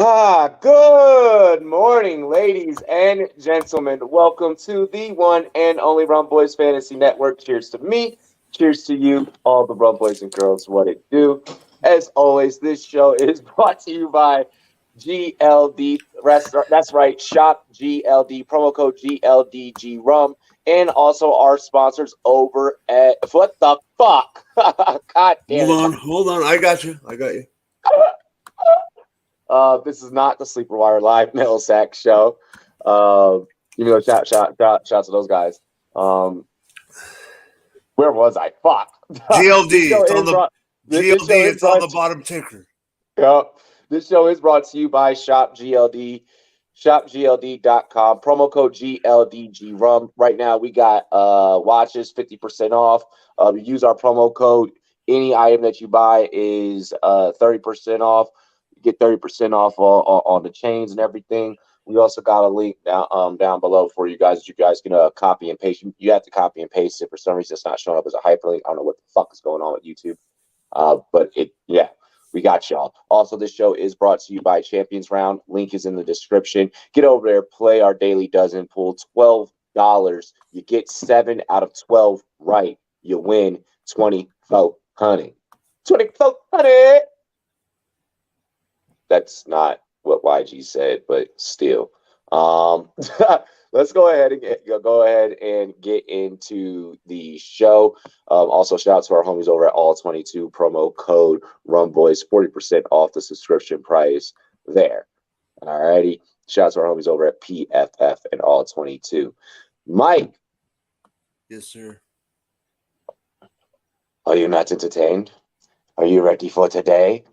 Good morning, ladies and gentlemen. Welcome to the one and only Rumboyz Fantasy Network. Cheers to me. Cheers to you, all the Rumboys and girls. What it do? As always, this show is brought to you by GLD. That's right, Shop GLD. Promo code GLDG Rum. And also our sponsors over at what the fuck? God damn it. Hold on. I got you. This is not the Sleeper Wire Live Middle Sack show. Even though shout to those guys. Where was I? Fuck. GLD. It's on the bottom ticker. Yep. This show is brought to you by Shop GLD. ShopGLD.com. Promo code GLDG Rum. Right now we got watches 50% off. Use our promo code. Any item that you buy is 30% off. Get 30% off on the chains and everything. We also got a link down below for you guys. You guys can copy and paste. You have to copy and paste it. For some reason, it's not showing up as a hyperlink. I don't know what the fuck is going on with YouTube. We got y'all. Also, this show is brought to you by Champions Round. Link is in the description. Get over there, play our daily dozen pool. $12. You get 7 out of 12 right. You win 2400. 2400. That's not what YG said, but still. Let's go ahead and get into the show. Also, shout out to our homies over at All22. Promo code Rumboyz, 40% off the subscription price there. Alrighty. Shout out to our homies over at PFF and All22. Mike. Yes, sir. Are you not entertained? Are you ready for today?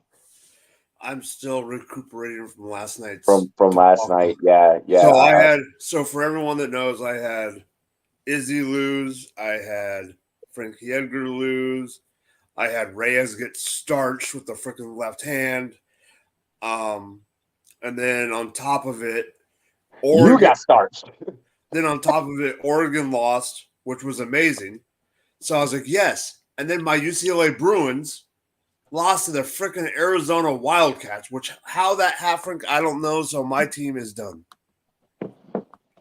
I'm still recuperating from last night. From last night, yeah. So for everyone that knows, I had Izzy lose, I had Frankie Edgar lose, I had Reyes get starched with the freaking left hand, and then on top of it, Oregon, you got starched. Then on top of it, Oregon lost, which was amazing. So I was like, yes. And then my UCLA Bruins lost to the freaking Arizona Wildcats, which how that happened, I don't know. So my team is done.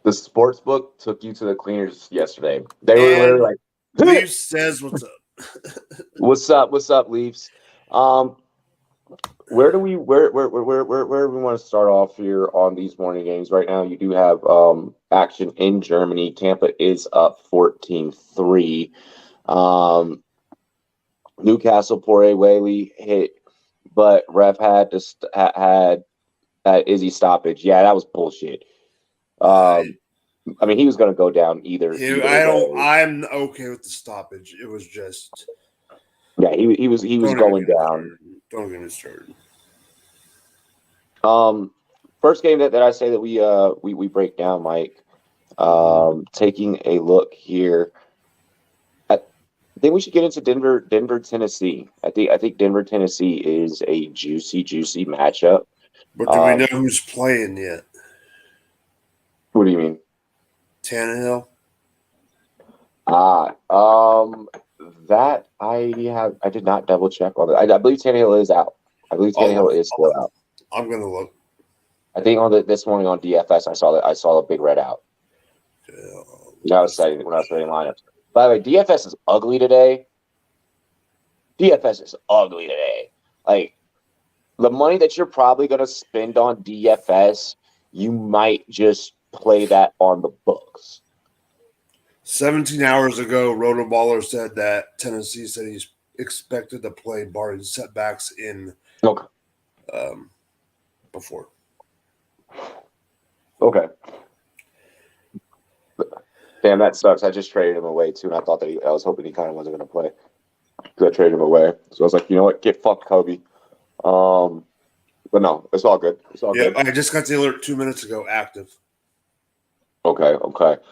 The sports book took you to the cleaners yesterday. They were literally like, Leafs says what's up. What's up, Leafs? Where do we want to start off here on these morning games? Right now, you do have action in Germany. Tampa is up 14-3. Newcastle Poirier Whaley hit, but ref had Izzy stoppage. Yeah, that was bullshit. I mean, he was going to go down either. I'm okay with the stoppage. It was just. Yeah, he was going down. Don't get me started. First game that I say that we break down, Mike. Taking a look here. I think we should get into Denver, Tennessee. I think Denver, Tennessee is a juicy matchup. But do we know who's playing yet? What do you mean? Tannehill. That I did not double check on that. I believe Tannehill is out. I believe Tannehill is still out. I'm gonna look. I think this morning on DFS I saw a big red out. When I was setting lineups. By the way, DFS is ugly today. Like, the money that you're probably going to spend on DFS, you might just play that on the books. 17 hours ago, Rotoballer said that Tennessee said he's expected to play barring setbacks in before. Okay. Damn, that sucks. I just traded him away too, and I thought that I was hoping he kind of wasn't going to play. Because I traded him away, so I was like, you know what, get fucked, Kobe. But no, it's all good. Good. I just got the alert 2 minutes ago. Active. Okay.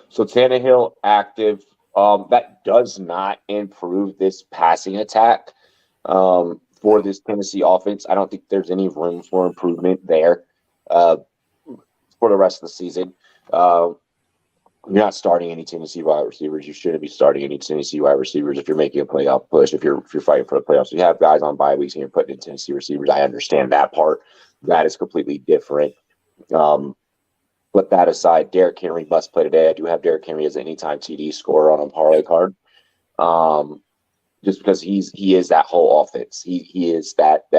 So Tannehill active. That does not improve this passing attack for this Tennessee offense. I don't think there's any room for improvement there for the rest of the season. You're not starting any Tennessee wide receivers. You shouldn't be starting any Tennessee wide receivers if you're making a playoff push. If you're fighting for the playoffs, you have guys on bye weeks and you're putting in Tennessee receivers. I understand that part. that is completely different. But that aside, Derrick Henry must play today. I do have Derrick Henry as an anytime TD scorer on a parlay card. Just because he is that whole offense. He is that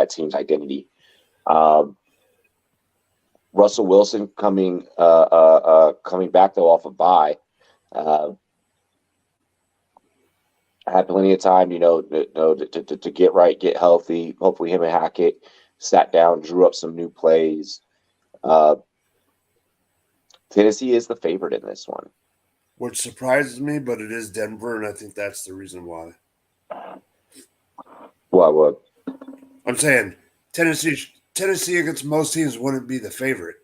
team's identity. Russell Wilson coming back though off a bye. Had plenty of time, to get right, get healthy. Hopefully, him and Hackett sat down, drew up some new plays. Tennessee is the favorite in this one, which surprises me, but it is Denver, and I think that's the reason why. What? I'm saying Tennessee against most teams wouldn't be the favorite.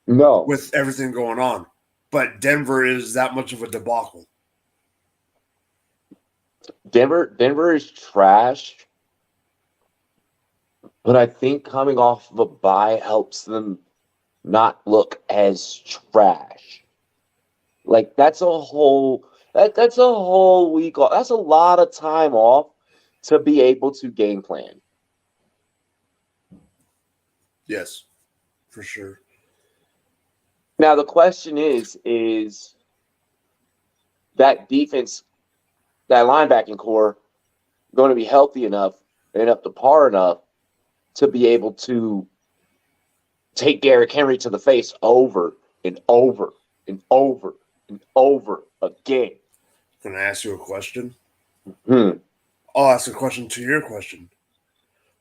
No, with everything going on, but Denver is that much of a debacle. Denver is trash, but I think coming off of a bye helps them not look as trash. Like that's a whole week off. That's a lot of time off to be able to game plan. Yes, for sure. Now the question is that defense, that linebacking core, going to be healthy enough and up to par enough to be able to take Derrick Henry to the face over and over and over and over again. Can I ask you a question? I'll ask a question to your question.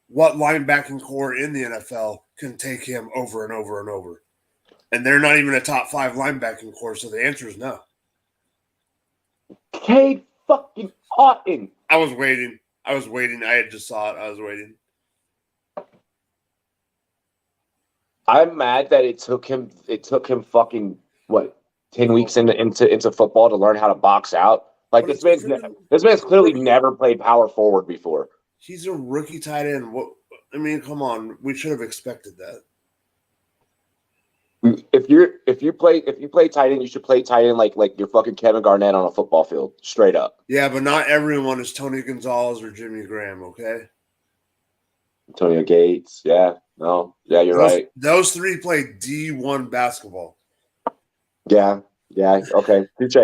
What linebacking core in the NFL can take him over and over and over? And they're not even a top 5 linebacking core, so the answer is no. Cade fucking Otton. I was waiting. I had just saw it. I was waiting. I'm mad that it took him fucking 10 weeks into football to learn how to box out. Like this man's clearly never played power forward before. He's a rookie tight end. Come on. We should have expected that. If you play tight end, you should play tight end like you're fucking Kevin Garnett on a football field, straight up. Yeah, but not everyone is Tony Gonzalez or Jimmy Graham, okay? Antonio Gates, yeah. No, yeah, you're right. Those 3 play D1 basketball. Yeah, okay. Touche.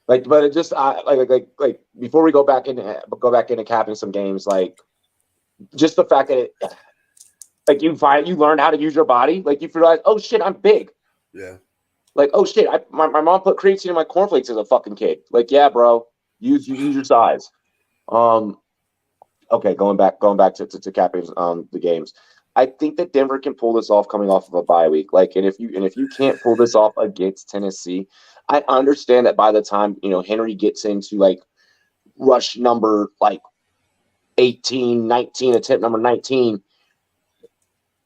Like, but it just like before we go back into capping some games, like just the fact that you learn how to use your body. Like you realize, oh shit, I'm big. Yeah. Like, oh shit, my mom put creatine in my cornflakes as a fucking kid. Like, yeah, bro, use your size. Okay, going back to capping the games. I think that Denver can pull this off coming off of a bye week. Like, and if you can't pull this off against Tennessee, I understand that by the time Henry gets into like rush number 18, 19, attempt number 19,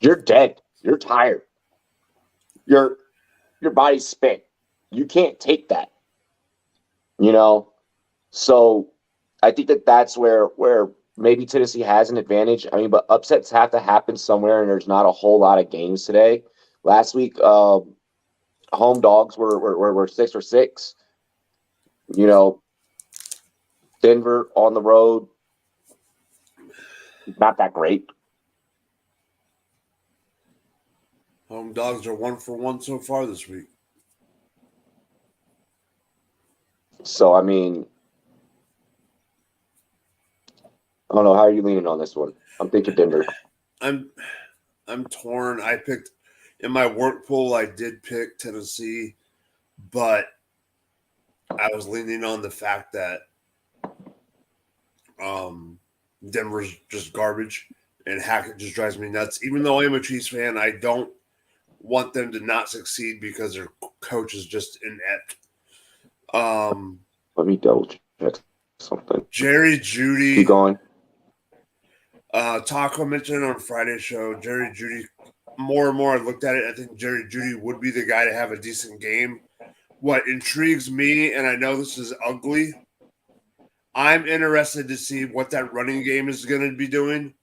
you're dead. You're tired. Your body's spent. You can't take that. So I think that's where maybe Tennessee has an advantage. I mean, but upsets have to happen somewhere, and there's not a whole lot of games today. Last week, home dogs were 6-6. Denver on the road, not that great. Home dogs are 1-for-1 so far this week. So, I mean, I don't know. How are you leaning on this one? I'm thinking Denver. I'm torn. I picked in my work pool. I did pick Tennessee, but I was leaning on the fact that Denver's just garbage and Hackett just drives me nuts. Even though I'm a Chiefs fan, I don't want them to not succeed because their coach is just inept. Let me double check something. Jerry Jeudy. Keep going. Taco mentioned on Friday's show, Jerry Jeudy. More and more I looked at it, I think Jerry Jeudy would be the guy to have a decent game. What intrigues me, and I know this is ugly, I'm interested to see what that running game is going to be doing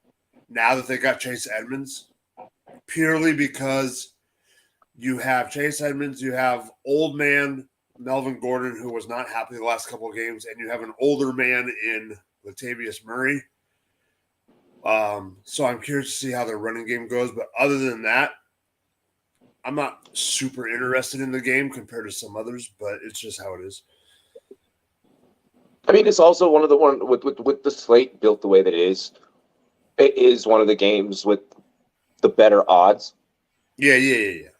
now that they got Chase Edmonds. Purely because you have Chase Edmonds, you have old man Melvin Gordon, who was not happy the last couple of games, and you have an older man in Latavius Murray. So I'm curious to see how their running game goes. But other than that, I'm not super interested in the game compared to some others, but it's just how it is. I mean, it's also one of the one with the slate built the way that it is. It is one of the games with the better odds. Yeah. You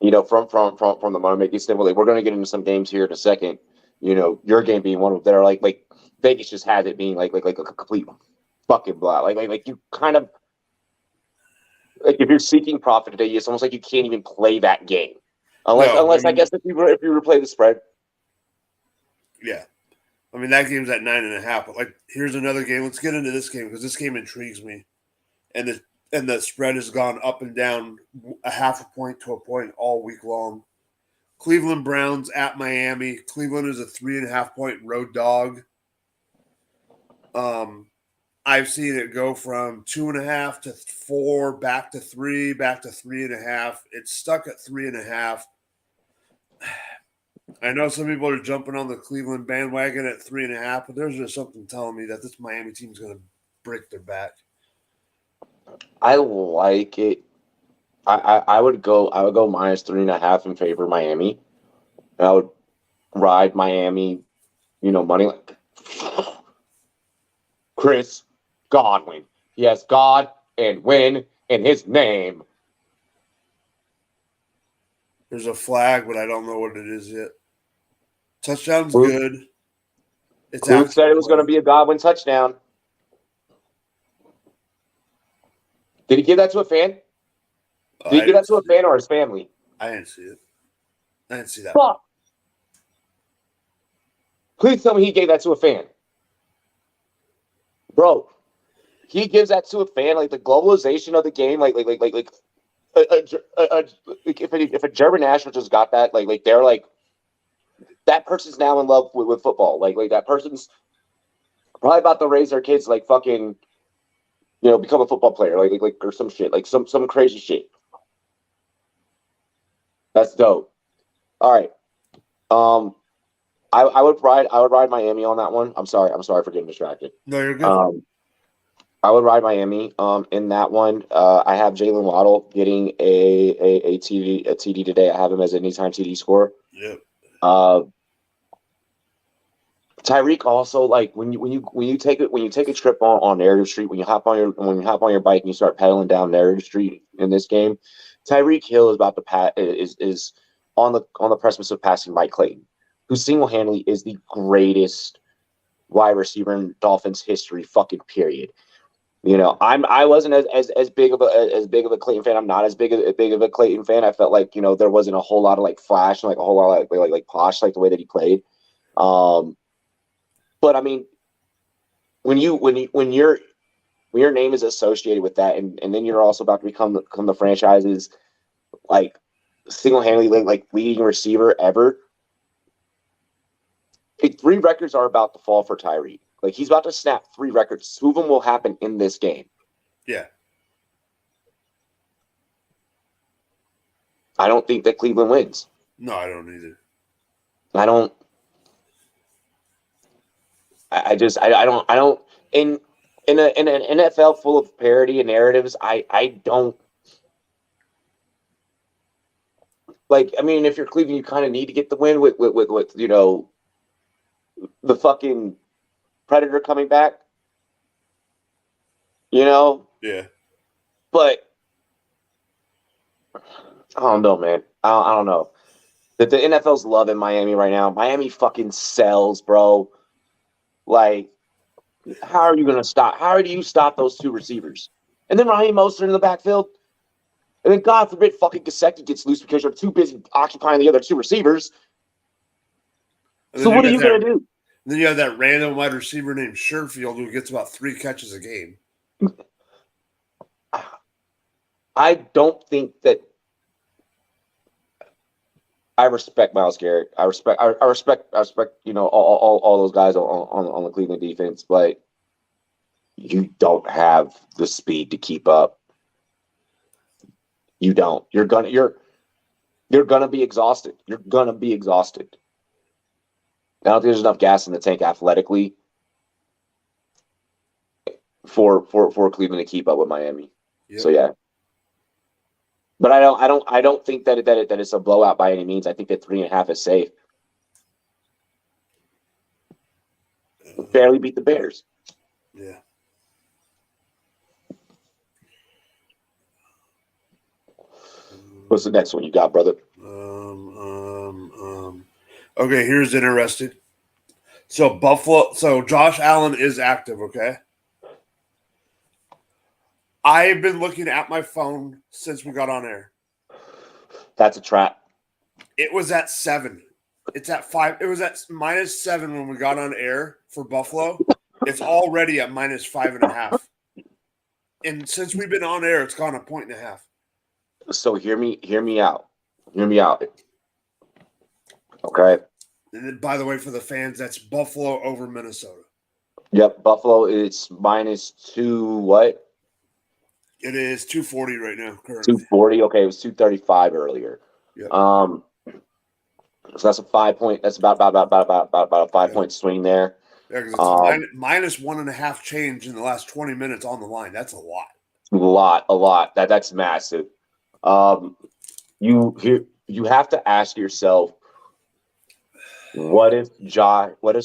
know, from the money making standpoint, like we're going to get into some games here in a second. You know, your game being one of that are like Vegas just has it being like a complete fucking blah. Like you kind of like if you're seeking profit today, it's almost like you can't even play that game unless I guess if you replay the spread. Yeah. I mean, that game's at 9.5. But like, here's another game. Let's get into this game because this game intrigues me, and the spread has gone up and down a half a point to a point all week long. Cleveland Browns at Miami. Cleveland is a 3.5 point road dog. I've seen it go from 2.5 to 4, back to 3, back to 3.5. It's stuck at 3.5. I know some people are jumping on the Cleveland bandwagon at 3.5, but there's just something telling me that this Miami team is going to break their back. I like it. I would go minus 3.5 in favor of Miami. I would ride Miami, money like Chris Godwin. He has God and win in his name. There's a flag, but I don't know what it is yet. Touchdown's good. Luke said it was going to be a Godwin touchdown. Did he give that to a fan? Did he give that to a fan or his family? I didn't see it. I didn't see that. Fuck. Please tell me he gave that to a fan. Bro, he gives that to a fan, like the globalization of the game, if a German national just got that, like they're like that person's now in love with football. Like that person's probably about to raise their kids like fucking, become a football player, like or some shit, like some crazy shit. That's dope. All right. I would ride Miami on that one. I'm sorry for getting distracted. No, you're good. I would ride Miami. In that one, I have Jalen Waddle getting a TD today. I have him as an anytime TD scorer. Yep. Tyreek also, like when you take a trip on Narrative Street, when you hop on your bike and you start pedaling down Narrative Street in this game, Tyreek Hill is about to is on the precipice of passing Mike Clayton, who single-handedly is the greatest wide receiver in Dolphins history, fucking period. I wasn't as big of a Clayton fan. I'm not as big of a Clayton fan. I felt like there wasn't a whole lot of like flash and like a whole lot of like posh like the way that he played. But I mean, when your name is associated with that, and then you're also about to become the franchise's like single-handedly like leading receiver ever. 3 records are about to fall for Tyreek. Like he's about to snap 3 records. 2 of them will happen in this game. Yeah. I don't think that Cleveland wins. No, I don't either. I don't. I don't. In an NFL full of parody and narratives, I don't. Like, I mean, if you're Cleveland, you kind of need to get the win with the fucking Predator coming back. Yeah. But I don't know, man. I don't know. The NFL's loving Miami right now. Miami fucking sells, bro. Like, how do you stop those 2 receivers? And then Raheem Mostert in the backfield. And then God forbid fucking Gesicki gets loose because you're too busy occupying the other 2 receivers. So what are you going to do? Then you have that random wide receiver named Sherfield who gets about 3 catches a game. I don't think that. I respect Myles Garrett. I respect all those guys on the Cleveland defense, but you don't have the speed to keep up. You don't. You're gonna be exhausted. You're gonna be exhausted. I don't think there's enough gas in the tank athletically. for Cleveland to keep up with Miami. Yep. So yeah. But I don't think that it's a blowout by any means. I think that 3.5 is safe. Barely beat the Bears. Yeah. What's the next one you got, brother? Okay, here's interesting. So Buffalo. So Josh Allen is active. Okay. I've been looking at my phone since we got on air. That's a trap. It was at 7. It's at 5. It was at -7 when we got on air for Buffalo. It's already at -5.5. And since we've been on air, it's gone 1.5. So hear me out. Hear me out. Okay. And then, by the way, for the fans, that's Buffalo over Minnesota. Yep, Buffalo is -2 what? It is 240 right now, currently. 240. Okay, it was 235 earlier. Yep. So that's a 5-point. That's about a 5-point swing there. Yeah, because it's -1.5 change in the last 20 minutes on the line. That's a lot. A lot. That's massive. You have to ask yourself, what if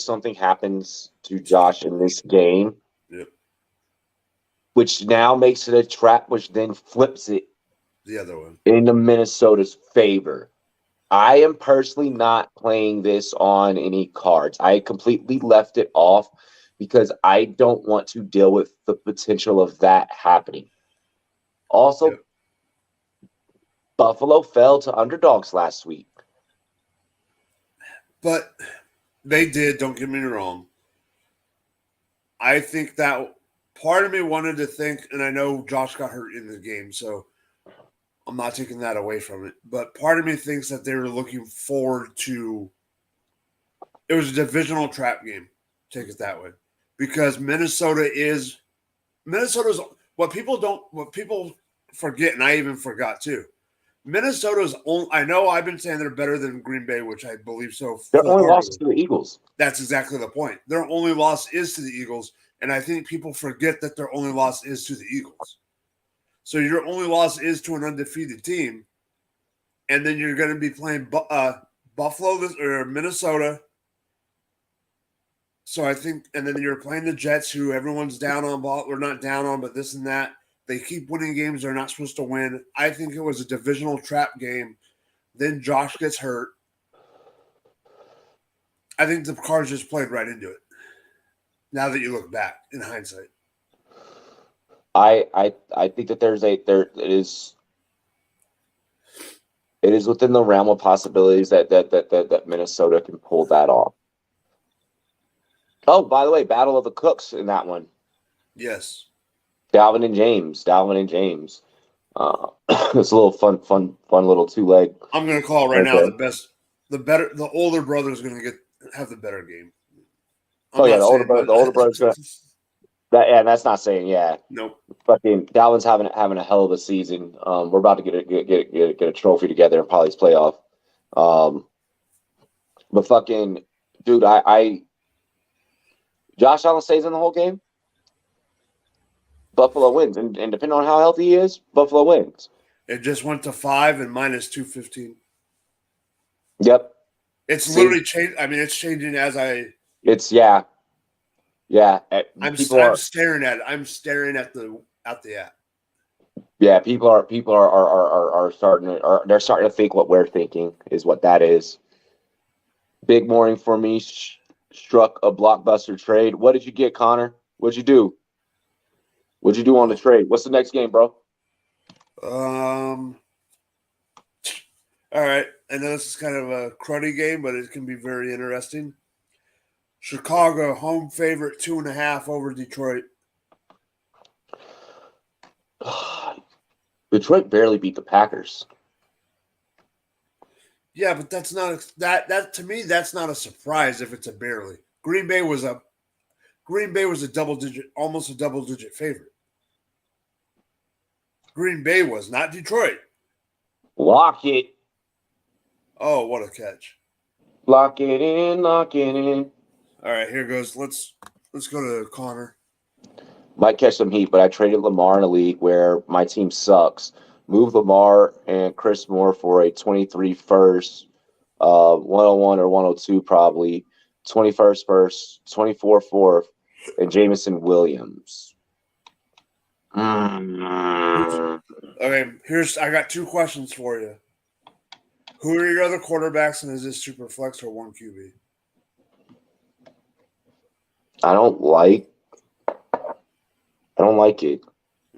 something happens to Josh in this game? Yep. Which now makes it a trap, which then flips it the other one into Minnesota's favor. I am personally not playing this on any cards. I completely left it off because I don't want to deal with the potential of that happening. Also, Yep. Buffalo fell to underdogs last week. But they did, don't get me wrong. I think that part of me wanted to think, and I know Josh got hurt in the game, so I'm not taking that away from it. But part of me thinks that they were looking forward to it was a divisional trap game, take it that way. Because Minnesota's what people forget, and I even forgot too. Minnesota's only, I know I've been saying they're better than Green Bay, which I believe so. Their only loss is to the Eagles. That's exactly the point. Their only loss is to the Eagles, and I think people forget that their only loss is to the Eagles. So your only loss is to an undefeated team, and then you're going to be playing Buffalo or Minnesota. So I think, and then you're playing the Jets, who everyone's down on, or not down on, but this and that. They keep winning games they're not supposed to win. I think it was a divisional trap game. Then Josh gets hurt. I think the Cards just played right into it. Now that you look back in hindsight, I think that it is within the realm of possibilities that Minnesota can pull that off. Oh, by the way, Battle of the Cooks in that one. Yes. Dalvin and James. It's a little fun little two-leg. I'm going to call right now the older brother is going to have the better game. The older brother's going to. That's not saying Nope. Fucking Dalvin's having a hell of a season. We're about to get a trophy together in Polly's playoff. But fucking dude, Josh Allen stays in the whole game. Buffalo wins, and depending on how healthy he is, Buffalo wins. It just went to 5 and -215. Yep. It's literally changed. I mean, it's changing as I. It's yeah. I'm staring at it. I'm staring at the app. Yeah, people are starting to think what we're thinking is what that is. Big morning for me. Struck a blockbuster trade. What did you get, Connor? What'd you do? What'd you do on the trade? What's the next game, bro? All right. I know this is kind of a cruddy game, but it can be very interesting. Chicago home favorite 2.5 over Detroit. Detroit barely beat the Packers. Yeah, but that's not that to me. That's not a surprise if it's a barely. Green Bay was a almost a double digit favorite. Green Bay was not Detroit. Lock it. Oh, what a catch! Lock it in. All right, here goes. Let's go to Connor. Might catch some heat, but I traded Lamar in a league where my team sucks. Move Lamar and Chris Moore for a 23 first, 101 or 102 probably, 21st first, 24 fourth, and Jamison Williams. Okay, I got 2 questions for you. Who are your other quarterbacks, and is this super flex or 1 QB? I don't like it.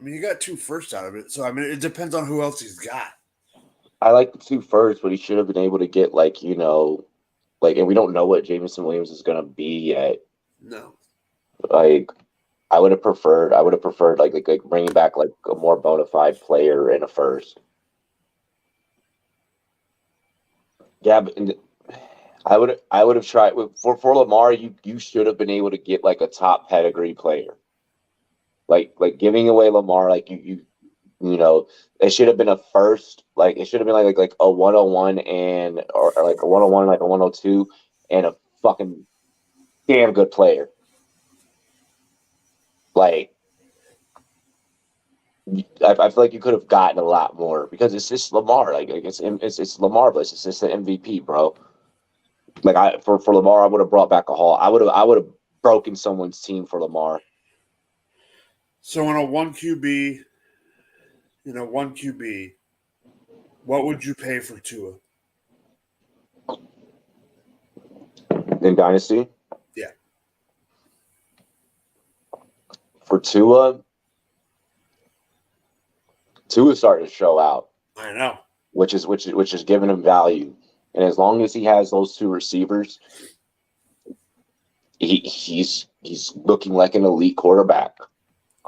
I mean, you got 2 firsts out of it, so I mean, it depends on who else he's got. I like the 2 first, but he should have been able to get and we don't know what Jamison Williams is going to be yet. No. Like, I would have preferred like bringing back like a more bona fide player in a first. Yeah, but I would have tried for Lamar. You should have been able to get like a top pedigree player. Like giving away Lamar, like you know, it should have been a first. Like it should have been like a 101 or like a 101, like a 102, and a fucking damn good player. Like I feel like you could have gotten a lot more because it's just Lamar. Like it's Lamar, but it's just the MVP, bro. Like for Lamar, I would have brought back a haul. I would have broken someone's team for Lamar. So in a 1 QB, what would you pay for Tua? In Dynasty? Yeah. For Tua's starting to show out. I know. Which is giving him value. And as long as he has those 2 receivers, he's looking like an elite quarterback.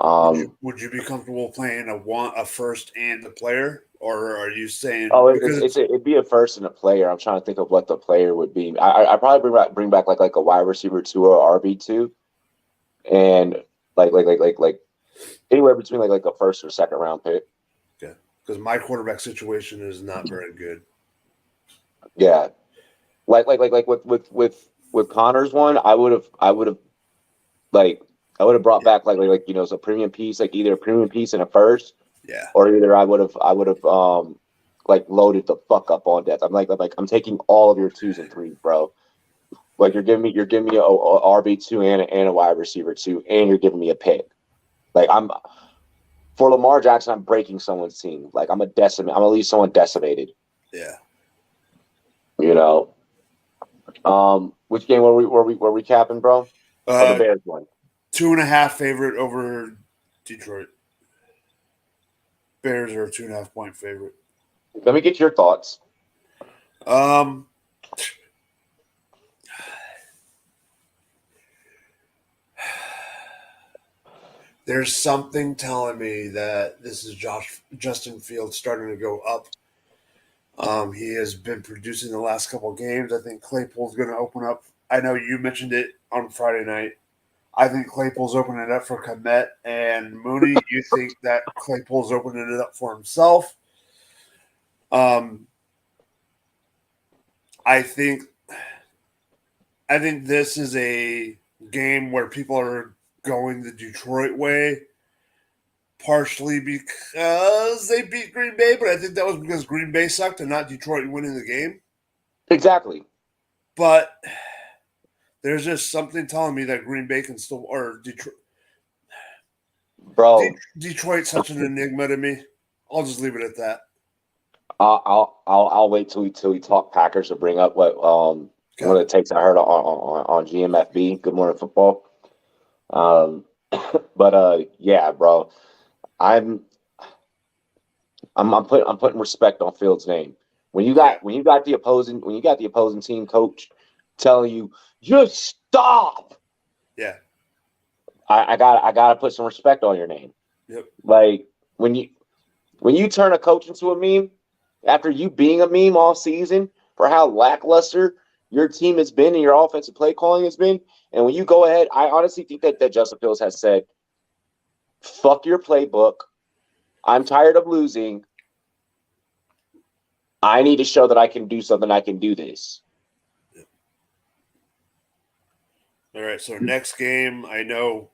Would you be comfortable playing a first and a player, or are you saying? Oh, it'd be a first and a player. I'm trying to think of what the player would be. I probably bring back like a wide receiver 2 or RB2, and like anywhere between like a first or second round pick. Yeah, because my quarterback situation is not very good. Yeah, like with Connor's one, I would have brought back like as a premium piece, like either a premium piece and a first, yeah, or either I would have like loaded the fuck up on depth. I'm taking all of your 2s and 3s, bro. Like you're giving me a RB2 and a wide receiver 2, and you're giving me a pick. Like for Lamar Jackson, I'm breaking someone's team. Like I'm gonna leave someone decimated. Yeah. You know, which game were we capping, bro? The Bears one. 2.5 favorite over Detroit. Bears are a 2.5 point favorite. Let me get your thoughts. There's something telling me that this is Justin Fields starting to go up. He has been producing the last couple of games. I think Claypool's going to open up. I know you mentioned it on Friday night. I think Claypool's opening it up for Komet and Mooney. You think that Claypool's opening it up for himself? I think this is a game where people are going the Detroit way, partially because they beat Green Bay, but I think that was because Green Bay sucked and not Detroit winning the game. Exactly. But there's just something telling me that Green Bay can still, or Detroit. Bro, Detroit's such an enigma to me. I'll just leave it at that. I'll wait till we talk Packers to bring up what one of the takes I heard on GMFB. Good Morning Football. But yeah, bro, I'm putting respect on Fields' name. When you got the opposing team coach telling you just stop. Yeah. I gotta put some respect on your name. Yep. Like when you turn a coach into a meme after you being a meme all season for how lackluster your team has been and your offensive play calling has been, and when you go ahead, I honestly think that Justin Fields has said, "Fuck your playbook. I'm tired of losing. I need to show that I can do something. I can do this." All right, so next game, I know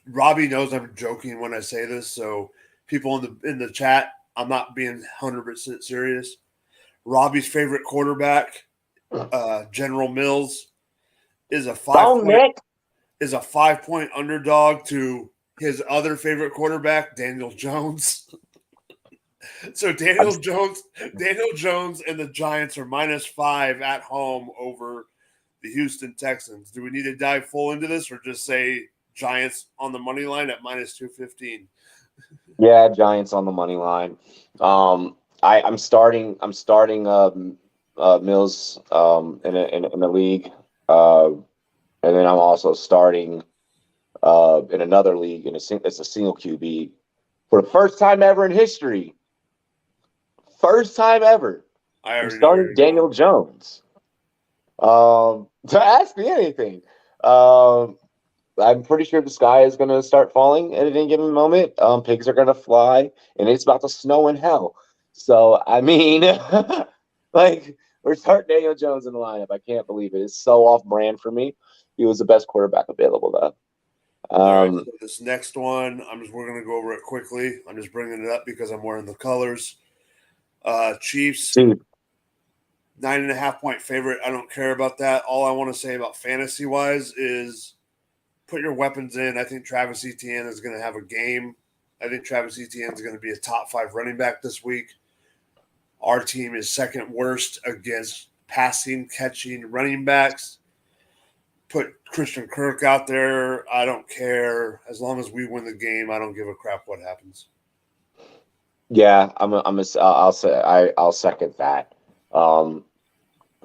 Robbie knows I'm joking when I say this, so people in the chat, I'm not being 100% serious. Robbie's favorite quarterback, General Mills, is a 5-point underdog to his other favorite quarterback, Daniel Jones. So Daniel Jones and the Giants are -5 at home over the Houston Texans. Do we need to dive full into this, or just say Giants on the money line at -215? Yeah, Giants on the money line. I'm starting Mills in the league, and then I'm also starting in another league it's a single QB for the first time ever in history. First time ever. I'm starting Daniel Jones. To ask me anything. I'm pretty sure the sky is going to start falling at any given moment. Pigs are going to fly, and it's about to snow in hell. So, I mean, like, we're starting Daniel Jones in the lineup. I can't believe it. It's so off-brand for me. He was the best quarterback available, though. All right, so this next one, we're going to go over it quickly. I'm just bringing it up because I'm wearing the colors. Chiefs, 9.5-point favorite. I don't care about that. All I want to say about fantasy-wise is put your weapons in. I think Travis Etienne is going to have a game. I think Travis Etienne is going to be a top 5 running back this week. Our team is second worst against passing, catching running backs. Put Christian Kirk out there. I don't care. As long as we win the game, I don't give a crap what happens. Yeah, I'll second that.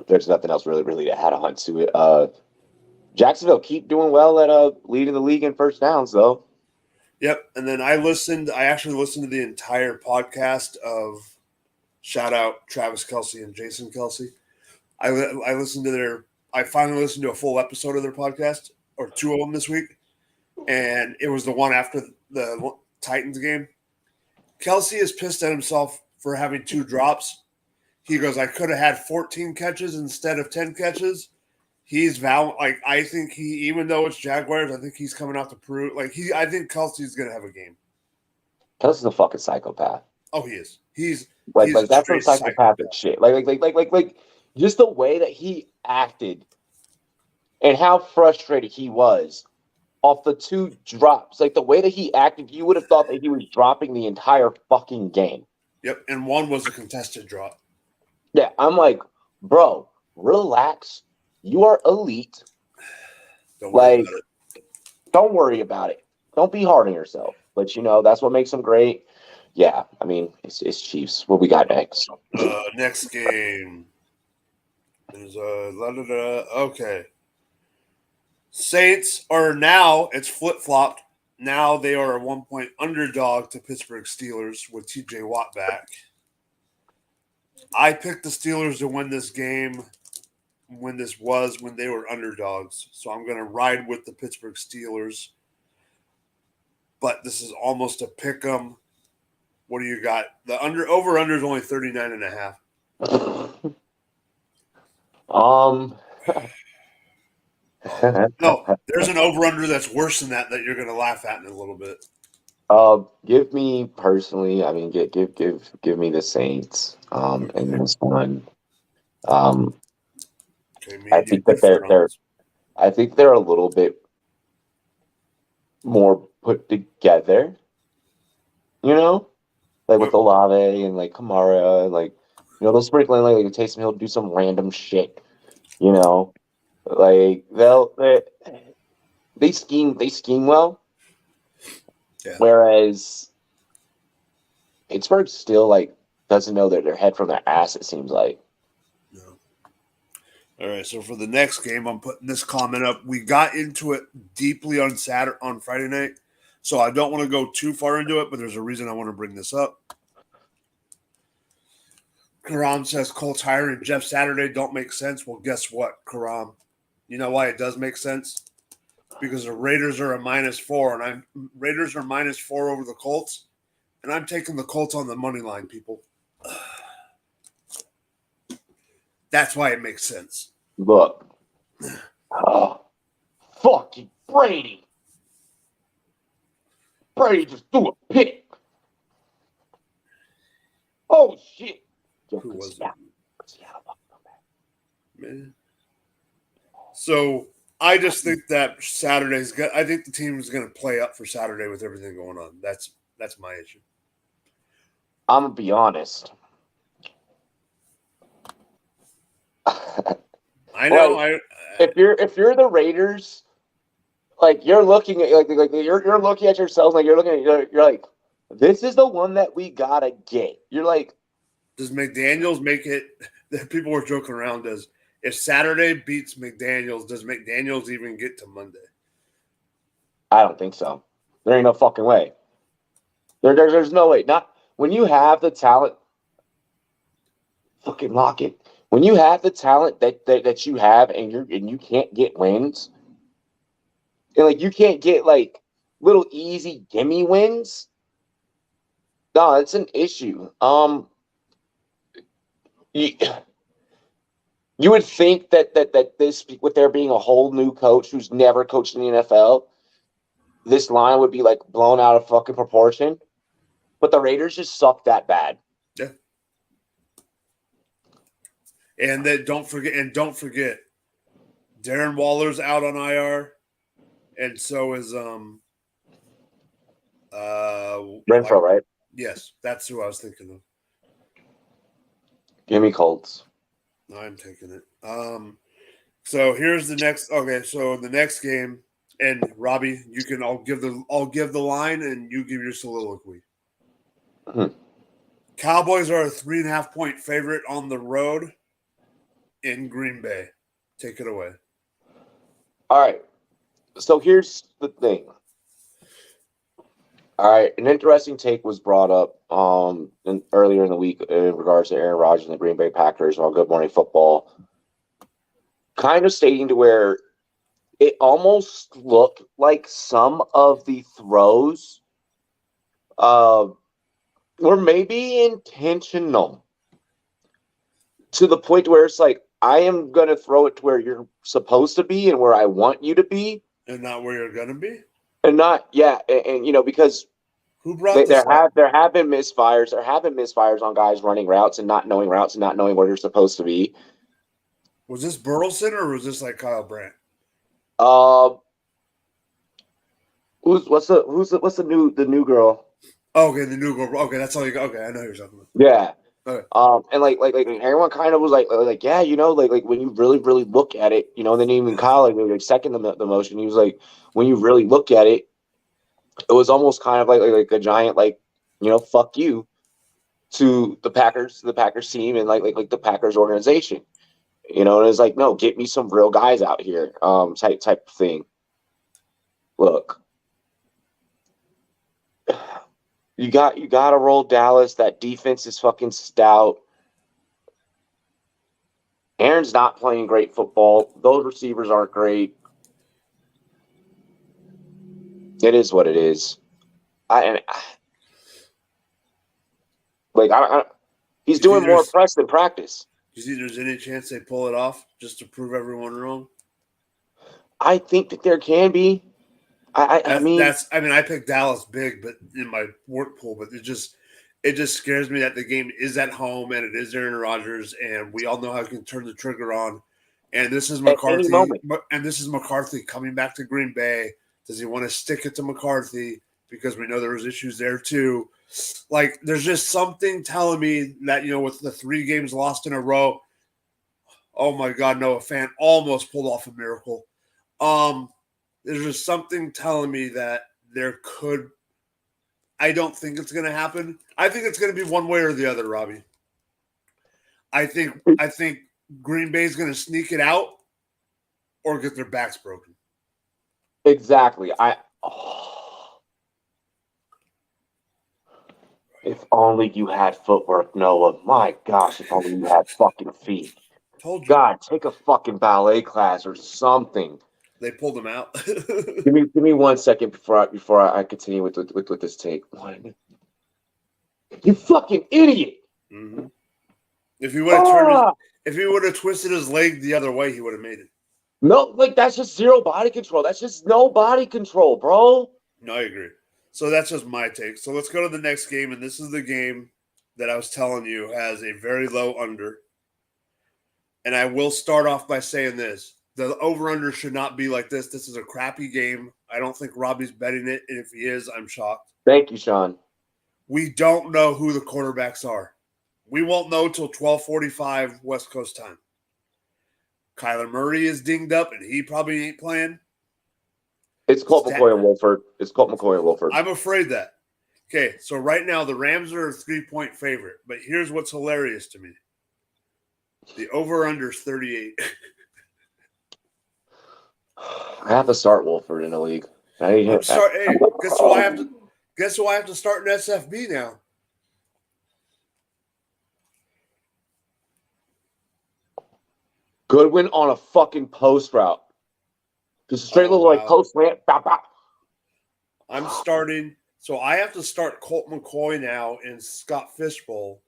There's nothing else really to add on to it. Jacksonville keep doing well at leading the league in first downs, though. Yep, and then I actually listened to the entire podcast of shout out Travis Kelce and Jason Kelce. I finally listened to a full episode of their podcast, or 2 of them this week, and it was the one after the Titans game. Kelce is pissed at himself for having 2 drops. He goes, I could have had 14 catches instead of 10 catches. I think even though it's Jaguars, I think he's coming out to prove, I think Kelsey's going to have a game. Kelsey's a fucking psychopath. Oh, he is. He's that's some psychopathic shit. Like just the way that he acted and how frustrated he was off the 2 drops. Like the way that he acted, you would have thought that he was dropping the entire fucking game. Yep, and one was a contested drop. Yeah, I'm like, bro, relax. You are elite. Don't worry about it. Don't worry about it. Don't be hard on yourself. But that's what makes them great. Yeah, I mean, it's Chiefs. What we got next? Next game is okay. Saints are now, it's flip-flopped. Now they are a 1-point underdog to Pittsburgh Steelers with TJ Watt back. I picked the Steelers to win this game when they were underdogs. So I'm going to ride with the Pittsburgh Steelers. But this is almost a pick 'em. What do you got? The over-under is only 39.5. No, there's an over-under that's worse than that you're going to laugh at in a little bit. Give me personally, I mean, give me the Saints in this one. I think that I think they're a little bit more put together, with Olave and Kamara and they'll sprinkle in Taysom Hill do some random shit, they scheme well. Yeah. Whereas Pittsburgh still doesn't know their head from their ass, it seems like. No. All right, so for the next game, I'm putting this comment up. We got into it deeply on Friday night, so I don't want to go too far into it, but there's a reason I want to bring this up. Karam says Colts hiring Jeff Saturday don't make sense. Well, guess what, Karam? You know why it does make sense? Because the Raiders are a -4, and Raiders are -4 over the Colts, and I'm taking the Colts on the money line, people. That's why it makes sense. Look, fucking Brady. Brady just threw a pick. Oh, shit. Yo, Who was Seattle. Man. So I just think that Saturday's good. I think the team is going to play up for Saturday with everything going on. That's my issue. I'm gonna be honest. I know. Like, if you're the Raiders, like you're looking at like you're looking at yourselves like you're like, this is the one that we gotta get. You're like, does McDaniels make it? People were joking around as if Saturday beats McDaniels, does McDaniels even get to Monday? I don't think so. There ain't no fucking way. There's no way. Not when you have the talent. Fucking lock it. When you have the talent that you have, and you can't get wins, and like you can't get like little easy gimme wins. No, it's an issue. You, you would think that this, with there being a whole new coach who's never coached in the NFL, this line would be like blown out of fucking proportion. But the Raiders just suck that bad. Yeah. And then don't forget, Darren Waller's out on IR, and so is Renfro, right? Yes, that's who I was thinking of. Give me Colts. I'm taking it. So here's the next. Okay, so the next game, and Robbie, you can. I'll give the line, and you give your soliloquy. Mm-hmm. Cowboys are a 3.5 point favorite on the road in Green Bay. Take it away. All right. So here's the thing. All right, an interesting take was brought up earlier in the week in regards to Aaron Rodgers and the Green Bay Packers on Good Morning Football, kind of stating to where it almost looked like some of the throws were maybe intentional to the point where it's like, I am going to throw it to where you're supposed to be and where I want you to be. And not where you're going to be? And not, yeah, and you know, because who brought there have been misfires. There have been misfires on guys running routes and not knowing where you're supposed to be. Was this Burleson or was this like Kyle Brandt? What's the new girl? Okay, the new girl. Okay, that's all you got. Okay, I know who you're talking about. Yeah. Okay. And like everyone kind of was like yeah, you know, like when you really look at it, you know, and then even Kyle like second the motion, he was like, when you really look at it, it was almost kind of like a giant, like, you know, fuck you to the Packers team and like the Packers organization, you know. And it's like, no, get me some real guys out here, type of thing. Look, you got to roll Dallas. That defense is fucking stout. Aaron's not playing great football. Those receivers aren't great. It is what it is. He's doing more press than practice. Do you think there's any chance they pull it off just to prove everyone wrong? I think that there can be. I mean, I picked Dallas big, but in my work pool, but it just scares me that the game is at home and it is Aaron Rodgers, and we all know how he can turn the trigger on. And this is McCarthy, coming back to Green Bay. Does he want to stick it to McCarthy? Because we know there was issues there too. Like, there's just something telling me that, you know, with the 3 games lost in a row, oh my God, Noah Fant almost pulled off a miracle. There's just something telling me that there could. I don't think it's going to happen. I think it's going to be one way or the other, Robbie. I think Green Bay's going to sneak it out or get their backs broken. Exactly. If only you had footwork, Noah. My gosh, if only you had fucking feet. Told you. God, take a fucking ballet class or something. They pulled him out. Give me 1 second before I continue with this take. One. You fucking idiot! Mm-hmm. If he would have twisted his leg the other way, he would have made it. No, like, that's just zero body control. That's just no body control, bro. No, I agree. So that's just my take. So let's go to the next game, and this is the game that I was telling you has a very low under. And I will start off by saying this. The over-under should not be like this. This is a crappy game. I don't think Robbie's betting it, and if he is, I'm shocked. Thank you, Sean. We don't know who the quarterbacks are. We won't know till 12:45 West Coast time. Kyler Murray is dinged up, and he probably ain't playing. It's Colt McCoy and Wolford. It's Colt McCoy and Wolford. I'm afraid that. Okay, so right now the Rams are a 3-point favorite, but here's what's hilarious to me. The over-under is 38. I have to start Wolford in the league. Hey, guess who I have to? Guess who I have to start in SFB now? Goodwin on a fucking post route. Just straight little like post rant. I'm starting. So I have to start Colt McCoy now and Scott Fishbowl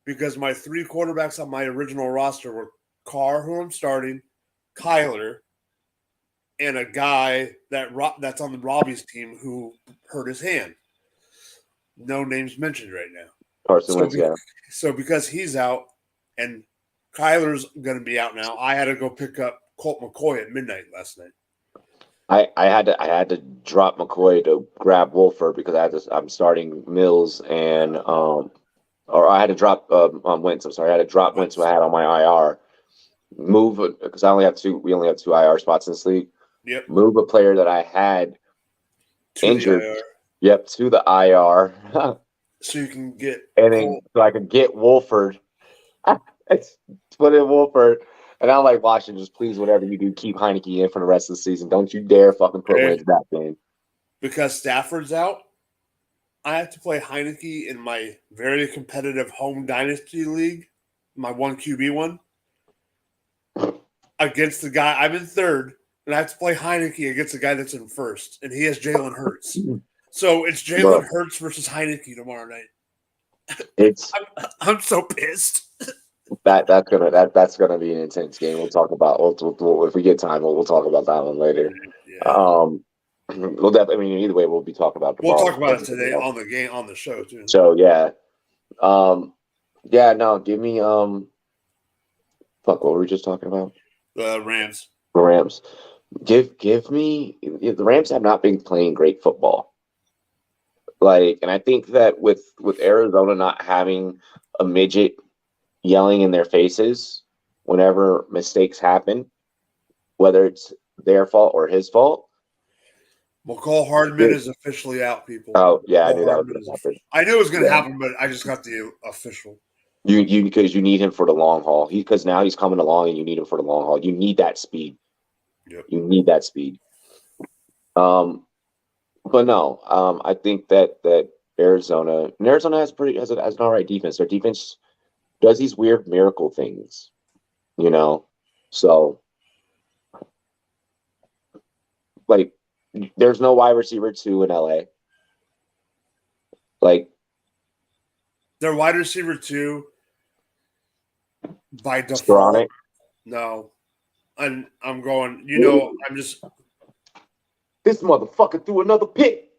because my 3 quarterbacks on my original roster were Carr, who I'm starting, Kyler, and a guy that's on the Robbie's team who hurt his hand. No names mentioned right now. Carson Wentz, yeah. So because he's out and Kyler's going to be out now, I had to go pick up Colt McCoy at midnight last night. I had to drop McCoy to grab Wolford because I'm starting Mills and or I had to drop Wentz. I'm sorry, I had to drop Wentz who I had on my IR. Move because I only have 2. We only have 2 IR spots in this league. Yep. Move a player that I had injured. Yep, to the IR. So you can get so I could get Wolford. It's put in Wolford. And I'm like, Washington, just please, whatever you do, keep Heineke in for the rest of the season. Don't you dare fucking put Wentz back in. Because Stafford's out, I have to play Heineke in my very competitive home dynasty league, my 1 QB one, against the guy. I'm in 3rd, and I have to play Heineke against the guy that's in 1st, and he has Jalen Hurts. So it's Jalen Hurts versus Heineke tomorrow night. I'm so pissed. That's gonna be an intense game. We'll talk about if we get time. We'll talk about that one later. Yeah. We'll definitely. I mean, either way, we'll be talking about. We'll talk about it today on the game on the show too. So yeah, yeah. No, give me Fuck, what were we just talking about? The Rams. The Rams. Give me the Rams have not been playing great football. And I think that with Arizona not having a midget yelling in their faces whenever mistakes happen, whether it's their fault or his fault. McCall Hardman is officially out, people. Oh, yeah, I knew that was going to happen. I knew it was going to happen, but I just got the official. Because you need him for the long haul. Because now he's coming along and you need him for the long haul. You need that speed. Yep. You need that speed. But no, I think that Arizona has an all right defense. Their defense does these weird miracle things, So, there's no wide receiver 2 in LA. Their wide receiver 2 by default. Stronic? No, I'm going. I'm just. This motherfucker threw another pick.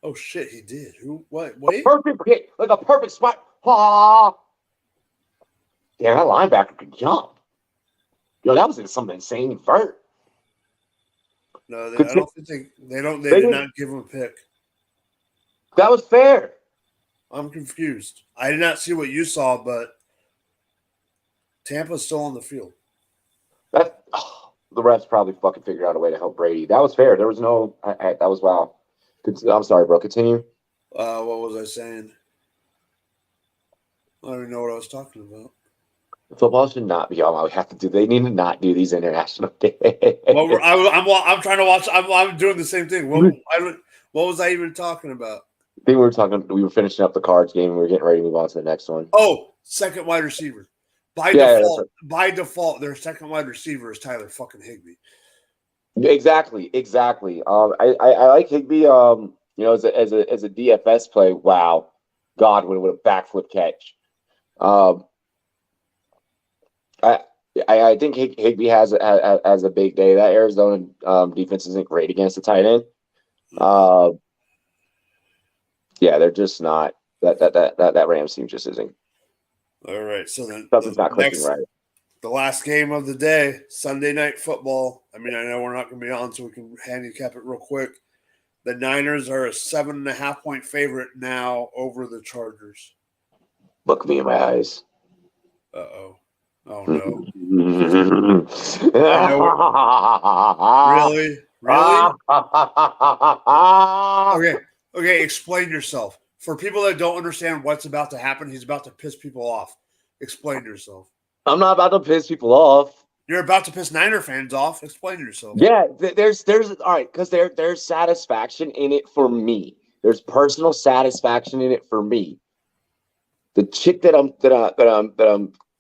Oh shit, he did. Who? What? Wait. A perfect pick, a perfect spot. Ah. Yeah, that linebacker could jump. Yo, that was some insane vert. No, I don't think they don't. They did not give him a pick. That was fair. I'm confused. I did not see what you saw, but Tampa's still on the field. The refs probably fucking figured out a way to help Brady. That was fair. There was no. That was wow. I'm sorry, bro. Continue. What was I saying? I don't even know what I was talking about. Football should not be all we have to do. They need to not do these international games. Well, I'm trying to watch. I'm doing the same thing. What was I even talking about? I think we were finishing up the Cards game. We were getting ready to move on to the next one. Oh, second wide receiver. By default, their second wide receiver is Tyler fucking Higbee. Exactly. I like Higbee. As a DFS play. Wow, Godwin with a backflip catch. I think Higbee has a big day. That Arizona defense isn't great against the tight end. Yeah, they're just not that Rams team just isn't. All right. So then Something's not clicking right. the last game of the day, Sunday Night Football. I mean, I know we're not going to be on, so we can handicap it real quick. The Niners are a 7.5-point favorite now over the Chargers. Look me in my eyes. Uh-oh. Oh, no. Really? Really? Okay, explain yourself. For people that don't understand what's about to happen, he's about to piss people off. Explain yourself. I'm not about to piss people off. You're about to piss Niner fans off. Explain yourself. Yeah, there's all right, because there's satisfaction in it for me. There's personal satisfaction in it for me. The chick that I'm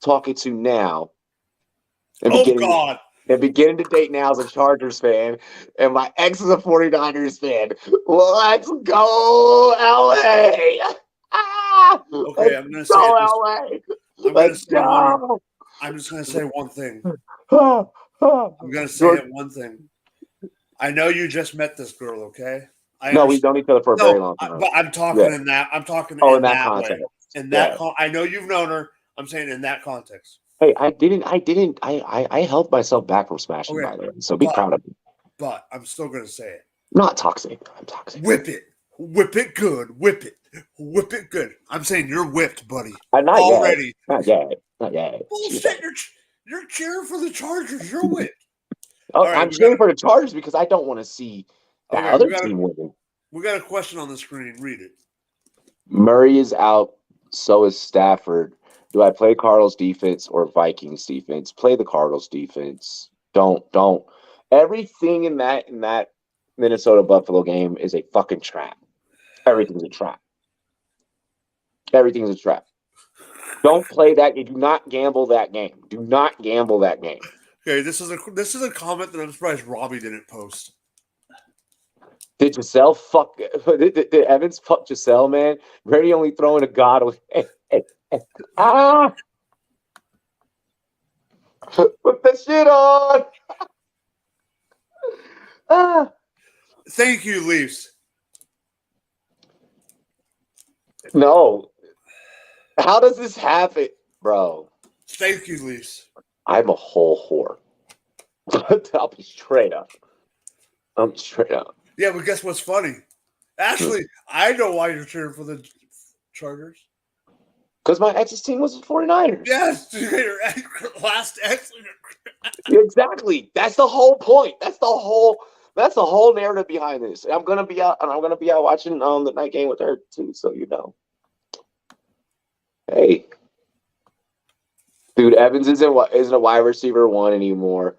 talking to now, and beginning to date now is a Chargers fan, and my ex is a 49ers fan. Let's go, LA! Okay, I'm gonna say LA. Let's go. I'm just gonna say one thing. I'm gonna say one thing. I know you just met this girl, okay? No, we've known each other for a very long time. But I'm talking in that. I'm talking in that context. Way. In that, I know you've known her. I'm saying in that context. Hey, I held myself back from smashing by the way, so be proud of me. But I'm still gonna say it. Not toxic. I'm toxic. Whip it good, whip it good. I'm saying you're whipped, buddy. Not already. Yet. Not yet. Bullshit! You're cheering for the Chargers. You're whipped. Oh, right, I'm cheering for the Chargers because I don't want to see that other team winning. We got a question on the screen. Read it. Murray is out. So is Stafford. Do I play Cardinals defense or Vikings defense? Play the Cardinals defense. Don't. Everything in that Minnesota Buffalo game is a fucking trap. Everything's a trap. Everything's a trap. Don't play that. Do not gamble that game. Do not gamble that game. Okay, this is a comment that I'm surprised Robbie didn't post. Did Giselle fuck? Did Evans fuck Giselle, man? Brady only throwing a god away. Put the shit on. Thank you, Leafs. No. How does this happen, bro? Thank you, Leafs. I'm a whole whore. I'll be straight up. I'm straight up. Yeah, but guess what's funny? Actually, I know why you're cheering for the Chargers. Because my ex's team was the 49ers. Yes, your last ex. Exactly. That's the whole point. That's the whole narrative behind this. I'm gonna be out watching the night game with her too, so you know. Hey. Dude, Evans isn't a wide receiver 1 anymore.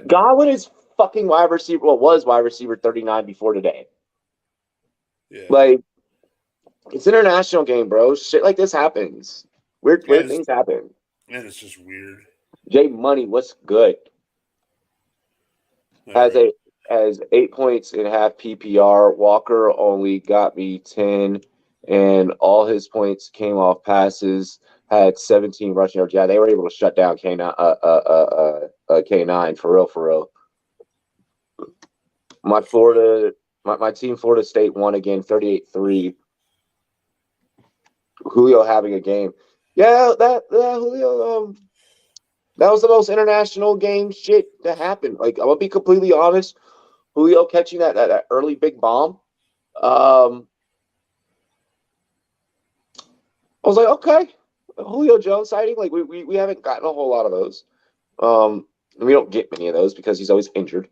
Godwin is fucking wide receiver. Well, was wide receiver 39 before today. Yeah. Like, it's an international game, bro. Shit like this happens. Weird things happen. Man, it's just weird. Jay Money, what's good? Has 8 points in half PPR. Walker only got me 10, and all his points came off passes. Had 17 rushing yards. Yeah, they were able to shut down K9 for real. My team, Florida State, won again, 38-3. Julio having a game. Yeah, Julio. That was the most international game shit that happened. Like, I'm gonna be completely honest. Julio catching that early big bomb. I was like, okay, Julio Jones sighting. Like, we haven't gotten a whole lot of those. We don't get many of those because he's always injured.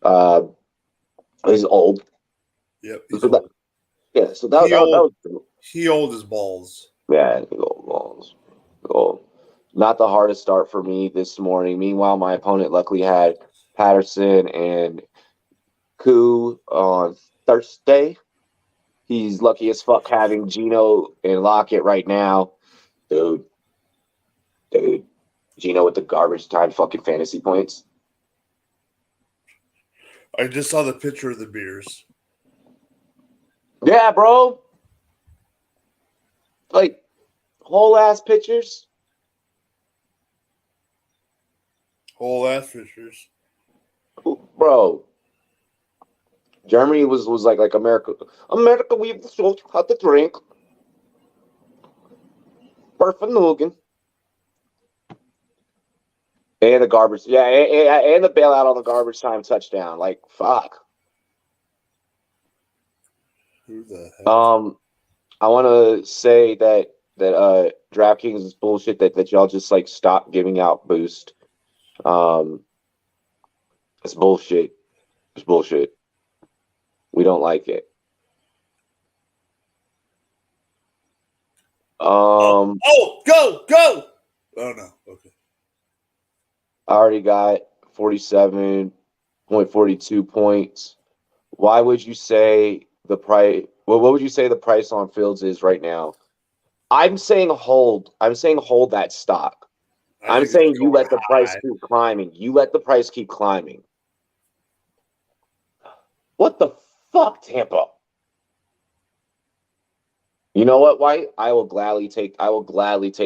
He's old. Yep. So that was cool. He old as balls. Yeah, old balls. Old. Not the hardest start for me this morning. Meanwhile, my opponent luckily had Patterson and Koo on Thursday. He's lucky as fuck having Gino and Lockett right now. Dude. Gino with the garbage time fucking fantasy points. I just saw the picture of the beers. Yeah, bro. Like, whole ass pictures. Whole ass pictures. Bro. Germany was like America. America, we've showed how to drink. Parfanugan. And the garbage, yeah, and the bailout on the garbage time touchdown. Like, fuck. Who the heck? I want to say that DraftKings is bullshit. That y'all just like stop giving out boost. It's bullshit. It's bullshit. We don't like it. Go! Oh no, okay. I already got 47.42 points. Why would you say the price? Well, what would you say the price on Fields is right now? I'm saying hold. I'm saying hold that stock. I'm saying you let the price keep climbing. You let the price keep climbing. What the fuck, Tampa? You know what, White? I will gladly take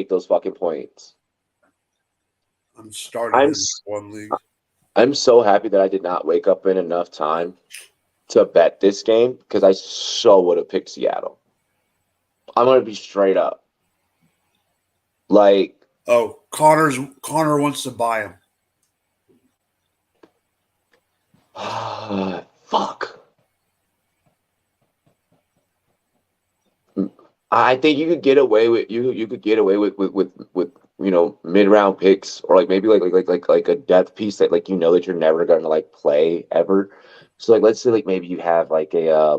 those fucking points. I'm starting in one league. I'm so happy that I did not wake up in enough time to bet this game because I so would have picked Seattle. I'm gonna be straight up. Like, oh, Connor wants to buy him. Fuck. I think you could get away with mid-round picks or like maybe like a depth piece that like that you're never gonna like play ever. So like let's say like maybe you have like a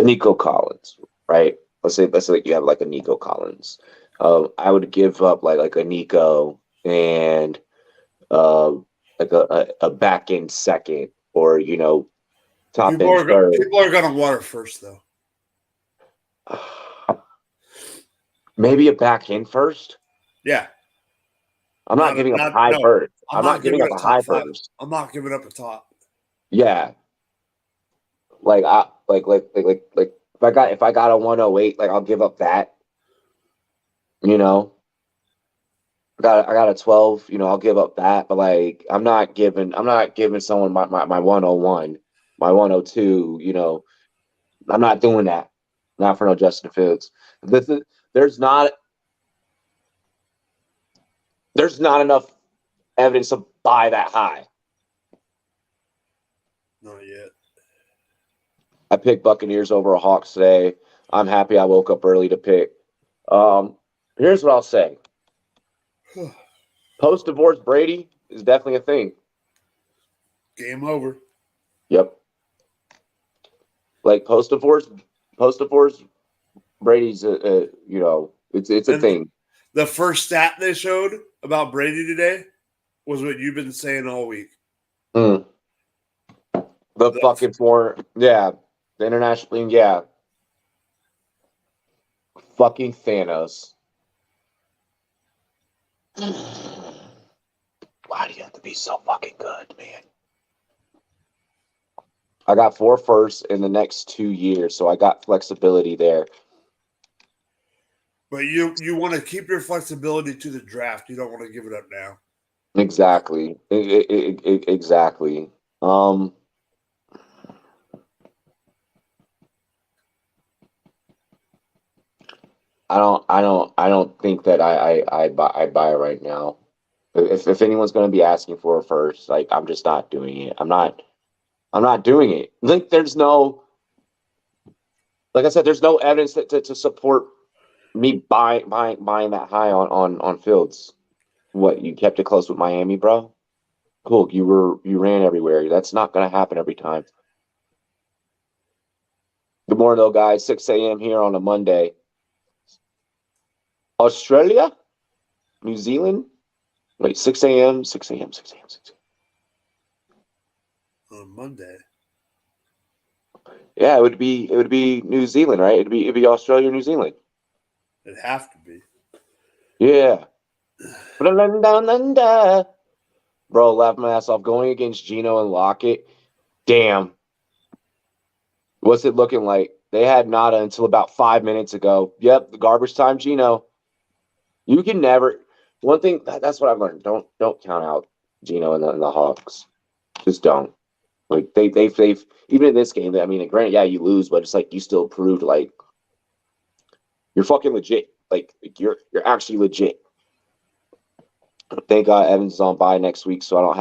Nico Collins, right? Let's say like you have like a Nico Collins. I would give up like a Nico and like a back end second or top end third. People are gonna water first though. Maybe a back end first. Yeah. I'm not giving up a high first. I'm not giving up a high first. I'm not giving up a top. Yeah. Like if I got a 108, like I'll give up that. I got a 12, I'll give up that, but like I'm not giving someone my 101, my 102, I'm not doing that. Not for no Justin Fields. There's not enough evidence to buy that high. Not yet. I picked Buccaneers over Hawks today. I'm happy I woke up early to pick. Here's what I'll say. Post-divorce Brady is definitely a thing. Game over. Yep. Like post-divorce Brady's it's a thing. The first stat they showed about Brady today was what you've been saying all week. The fucking the international, yeah. Fucking Thanos. Why do you have to be so fucking good, man? I got 4 firsts in the next 2 years, so I got flexibility there. But you want to keep your flexibility to the draft. You don't want to give it up now. Exactly. Exactly. I don't think that I buy right now. If anyone's going to be asking for a first, like I'm just not doing it. I'm not doing it. Like there's no, like I said, there's no evidence to support me buying that high on Fields. What, you kept it close with Miami, bro? Cool. You ran everywhere. That's not going to happen every time. Good morning, though, guys. 6 a.m. here on a Monday. Australia? New Zealand? Wait, 6 a.m. On Monday. Yeah, it would be New Zealand, right? It'd be Australia or New Zealand. It'd have to be. Yeah. Bro, laugh my ass off. Going against Geno and Lockett. Damn. What's it looking like? They had nada until about 5 minutes ago. Yep, the garbage time Geno. You can never. One thing, that's what I've learned. Don't count out Geno and the Hawks. Just don't. Like they've even in this game. I mean, granted, yeah, you lose, but it's like you still proved like you're fucking legit. Like you're actually legit. Thank God Evans is on bye next week, so I don't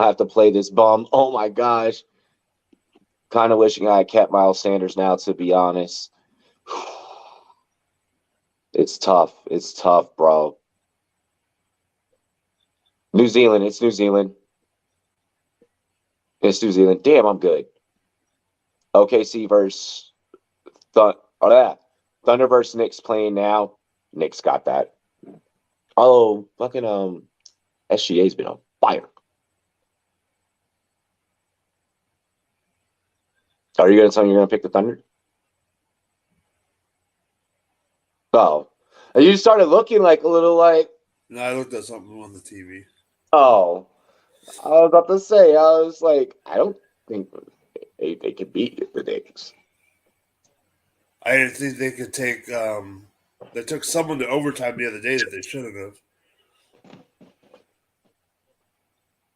have to play this bum. Oh my gosh. Kind of wishing I had kept Miles Sanders now, to be honest. It's tough. It's tough, bro. New Zealand. It's New Zealand. It's New Zealand. Damn, I'm good. OKC versus Thunder versus Knicks playing now. Knicks got that. Oh, fucking SGA's been on fire. Are you gonna tell me you're gonna pick the Thunder? Oh, and you started looking like a little like. No, I looked at something on the TV. Oh, I was about to say. I was like, I don't think they could beat the Knicks. I didn't think they could take. They took someone to overtime the other day that they shouldn't have.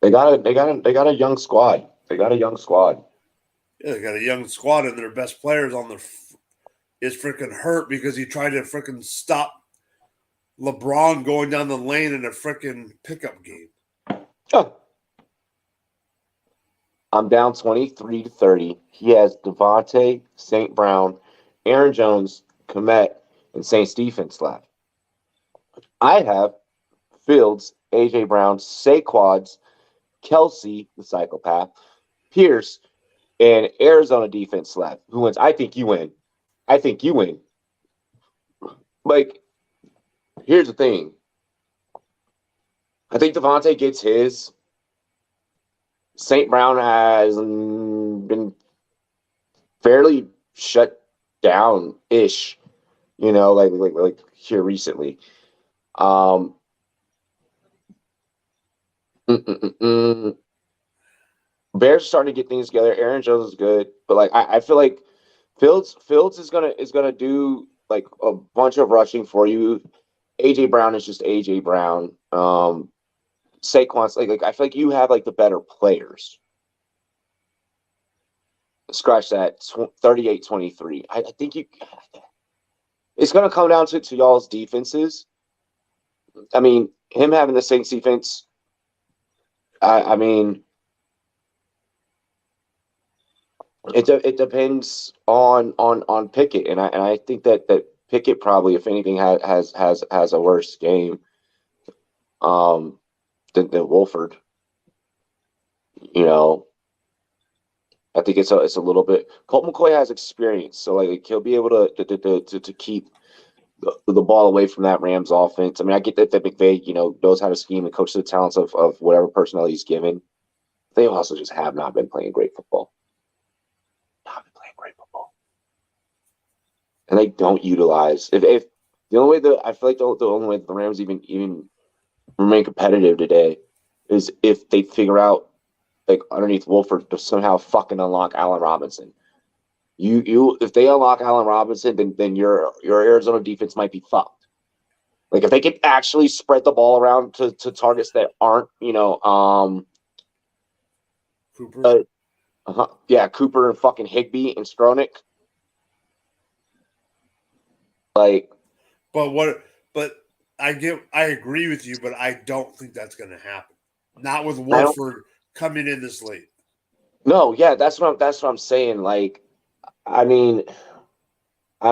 They got a young squad. They got a young squad. Yeah, they got a young squad, and their best players on the is freaking hurt because he tried to freaking stop LeBron going down the lane in a freaking pickup game. Oh. I'm down 23-30. He has Devontae, St. Brown, Aaron Jones, Komet, and St. Stephens left. I have Fields, A.J. Brown, Saquads, Kelsey, the psychopath, Pierce, and Arizona defense left. Who wins? I think you win. I think you win. Like, here's the thing. I think Devontae gets his. St. Brown has been fairly shut down-ish, like here recently. Bears are starting to get things together. Aaron Jones is good, but like I feel like Fields is gonna do like a bunch of rushing for you. AJ Brown is just AJ Brown. Saquon's like I feel like you have like the better players. Scratch that 38-23. I think it's gonna come down to y'all's defenses. I mean, him having the Saints defense. I mean, it depends on Pickett, and I think that Pickett probably, if anything, has a worse game than Wolford. I think it's a little bit. Colt McCoy has experience, so like he'll be able to keep the ball away from that Rams offense. I mean, I get that McVay knows how to scheme and coach the talents of whatever personnel he's given. They also just have not been playing great football. And they don't utilize if the only way that I feel like the only way that the Rams even remain competitive today is if they figure out like underneath Wolford to somehow fucking unlock Allen Robinson. You if they unlock Allen Robinson, then your Arizona defense might be fucked. Like if they can actually spread the ball around to targets that aren't Cooper. Cooper and fucking Higbee and Skronik. Like, but I agree with you, but I don't think that's going to happen. Not with Wolford coming in this late. No, yeah, that's what I'm saying. Like, I mean, I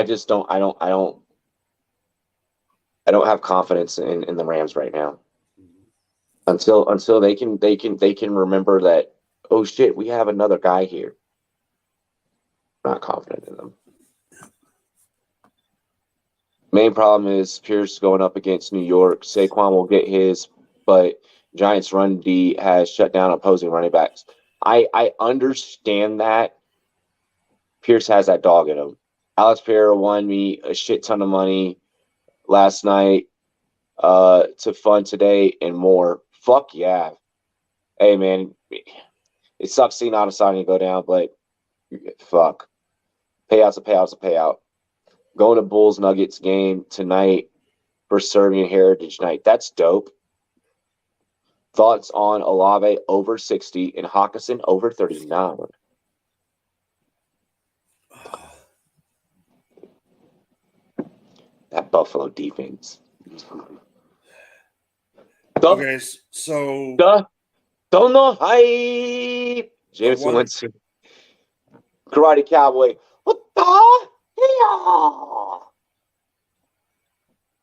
just don't have confidence in the Rams right now. Until they can remember that, oh shit, we have another guy here. Not confident in them. Main problem is Pierce going up against New York. Saquon will get his, but Giants run D has shut down opposing running backs. I understand that Pierce has that dog in him. Alex Pereira won me a shit ton of money last night to fund today and more. Fuck yeah. Hey, man, it sucks seeing Adesanya go down, but fuck. Payout's a payout. Going to Bulls Nuggets game tonight for Serbian Heritage Night. That's dope. Thoughts on Olave over 60 and Hawkinson over 39? That Buffalo defense. Okay, so Don't know. Hi, Jameson Winston, Karate Cowboy. What the hell?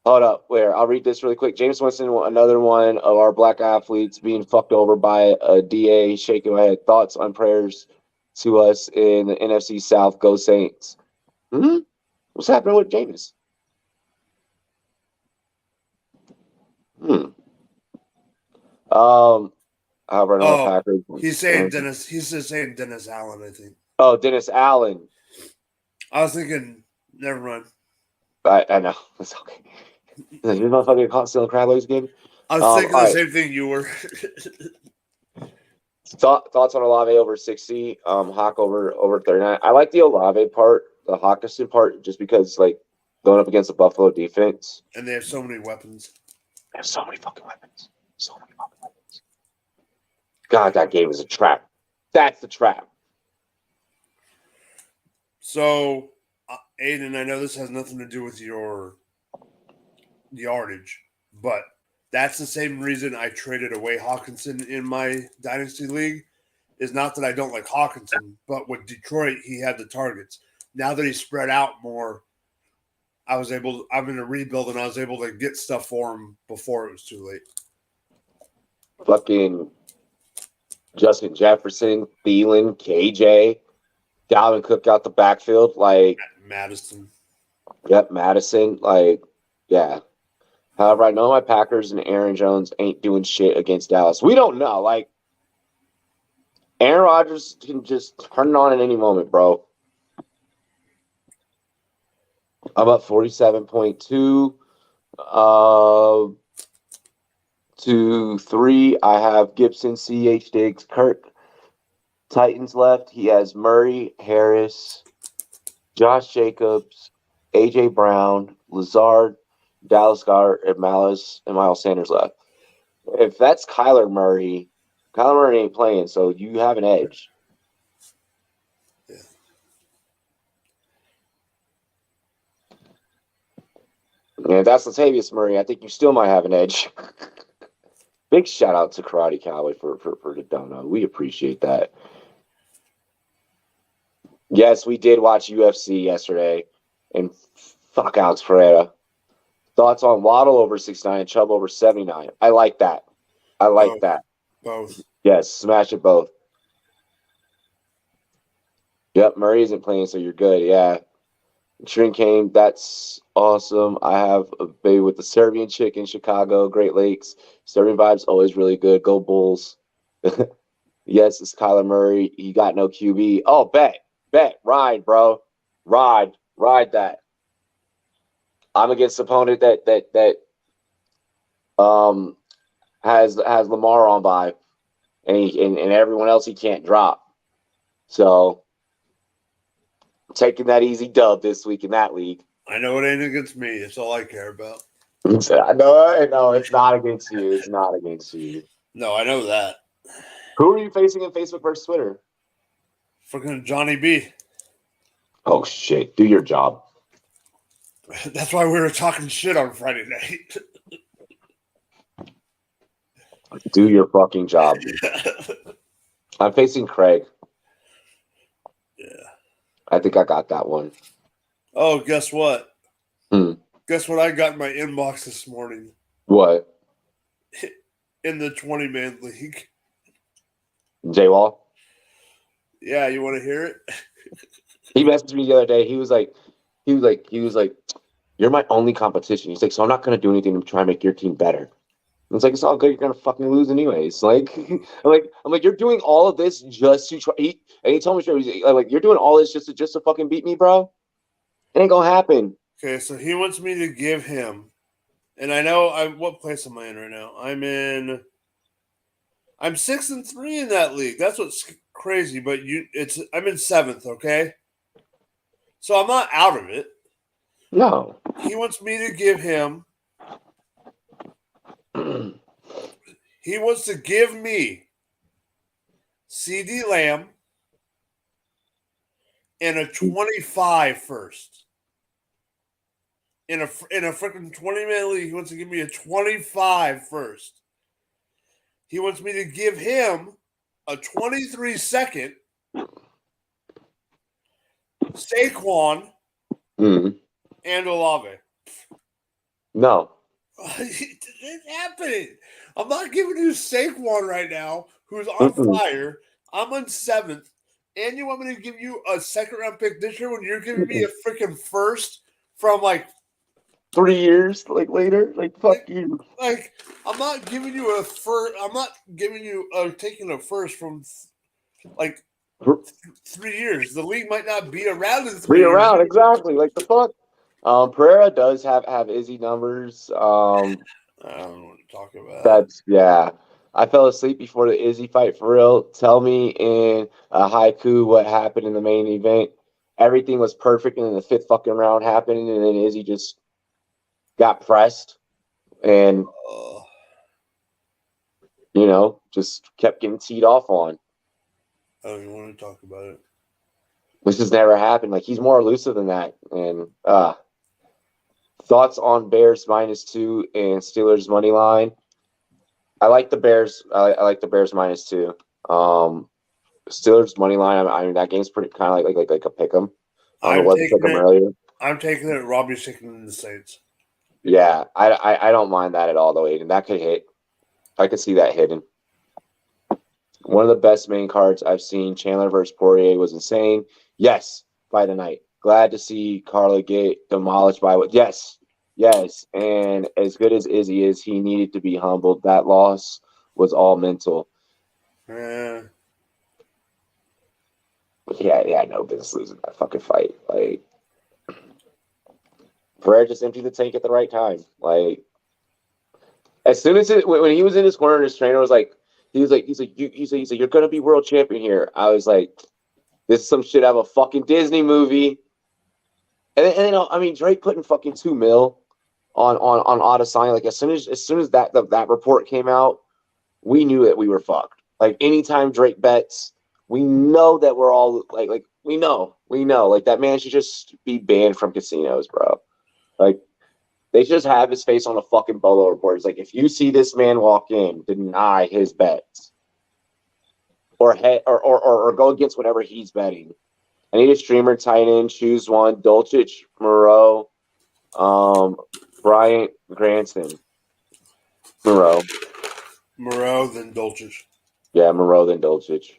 Hold up, where I'll read this really quick. James Winston, another one of our black athletes being fucked over by a DA, shaking my head. Thoughts on prayers to us in the NFC South. Go Saints. What's happening with James? However, I know Packers. He's saying Dennis. He's just saying Dennis Allen, I think. Oh, Dennis Allen. I was thinking, never mind. I know. It's okay. You motherfucking caught stealing crab legs again? I was thinking the same thing you were. Thoughts on Olave over 60, Hawk over 39. I like the Olave part, the Hawkinson part, just because like going up against the Buffalo defense. And they have so many weapons. They have so many fucking weapons. So many fucking weapons. God, that game is a trap. That's the trap. So, Aiden, I know this has nothing to do with your yardage, but that's the same reason I traded away Hawkinson in my Dynasty League. Is not that I don't like Hawkinson, but with Detroit, he had the targets. Now that he's spread out more, I'm in a rebuild, and I was able to get stuff for him before it was too late. Fucking Justin Jefferson, Thielen, KJ, Dalvin Cook out the backfield, like Madison. Yep, Madison, like, yeah. However, I know my Packers and Aaron Jones ain't doing shit against Dallas. We don't know. Like, Aaron Rodgers can just turn it on at any moment, bro. I'm up 47.2 to 3. I have Gibson, C.H. Diggs, Kirk. Titans left. He has Murray, Harris, Josh Jacobs, A.J. Brown, Lazard, Dallas Goedert, and Miles Sanders left. If that's Kyler Murray ain't playing, so you have an edge. Yeah, if that's Latavius Murray, I think you still might have an edge. Big shout out to Karate Cowboy for the dono. We appreciate that. Yes, we did watch UFC yesterday, and fuck Alex Pereira. Thoughts on Waddle over 69 and Chubb over 79? I like that. Both. Yes, smash it both. Yep, Murray isn't playing, so you're good. Yeah. Shrink came. That's awesome. I have a baby with the Serbian chick in Chicago, Great Lakes. Serbian vibes, always really good. Go Bulls. Yes, it's Kyler Murray. He got no QB. Oh, bet. Ride, bro. Ride that. I'm against the opponent that has Lamar on by, and everyone else he can't drop. So taking that easy dub this week in that league. I know it ain't against me. It's all I care about. No, it's not against you. It's not against you. No, I know that. Who are you facing in Facebook versus Twitter? Freaking Johnny B. Oh shit! Do your job. That's why we were talking shit on Friday night. Do your fucking job. I'm facing Craig. Yeah. I think I got that one. Oh, guess what? Guess what I got in my inbox this morning? What? In the 20-man league. J-Wall? Yeah, you want to hear it? He messaged me the other day. He was like, you're my only competition. He's like, so I'm not going to do anything to try and make your team better. And it's like, it's all good. You're going to fucking lose anyways. Like, I'm like, you're doing all of this just to try. And he told me, he's like, you're doing all this just to fucking beat me, bro? It ain't going to happen. Okay, so he wants me to give him, and I know what place am I in right now? I'm 6-3 in that league. That's what's crazy, but I'm in 7th, okay? So I'm not out of it. No. He wants me to give him He wants to give me CD Lamb and a 25 first. In a freaking 20-minute league, he wants to give me a 25 first. He wants me to give him a 23 second Saquon and Olave. No. It's happening. I'm not giving you Saquon right now, who's on fire. I'm on 7th. And you want me to give you a second-round pick this year when you're giving me a freaking first from, like, 3 years later? Fuck you. I'm not giving you a first. I'm not giving you taking a first from, 3 years. The league might not be around in 3 years. Around, exactly. The fuck? Pereira does have Izzy numbers. I don't know what to talk about. That's, yeah. I fell asleep before the Izzy fight, for real. Tell me in a haiku what happened in the main event. Everything was perfect, and then the 5th fucking round happened, and then Izzy just got pressed and, just kept getting teed off on. I don't even want to talk about it. Which has never happened. He's more elusive than that. And thoughts on Bears -2 and Steelers money line? I like the Bears. I like the Bears -2. Steelers money line. I mean, that game's pretty kind of like a pick 'em. I wasn't pick 'em earlier. I'm taking it. Robbie's taking the Saints. Yeah, I don't mind that at all, though, Aiden. That could hit. I could see that hitting. One of the best main cards I've seen. Chandler versus Poirier was insane. Yes, by the night. Glad to see Carla get demolished by what? Yes. And as good as Izzy is, he needed to be humbled. That loss was all mental. Yeah, no business losing that fucking fight. Pereira just emptied the tank at the right time. As soon as when he was in his corner, his trainer was like, he's like, you're gonna be world champion here. I was like, this is some shit out of a fucking Disney movie. And then I mean, Drake putting fucking $2 million on Adesanya. As soon as that report came out, we knew that we were fucked. Anytime Drake bets, we know that we're all we know that man should just be banned from casinos, bro. They just have his face on a fucking bolo report. It's if you see this man walk in, deny his bets. Or go against whatever he's betting. I need a streamer, tight end, choose one. Dolchich, Moreau, Bryant, Granson. Moreau, then Dolchich. Yeah, Moreau, then Dolchich.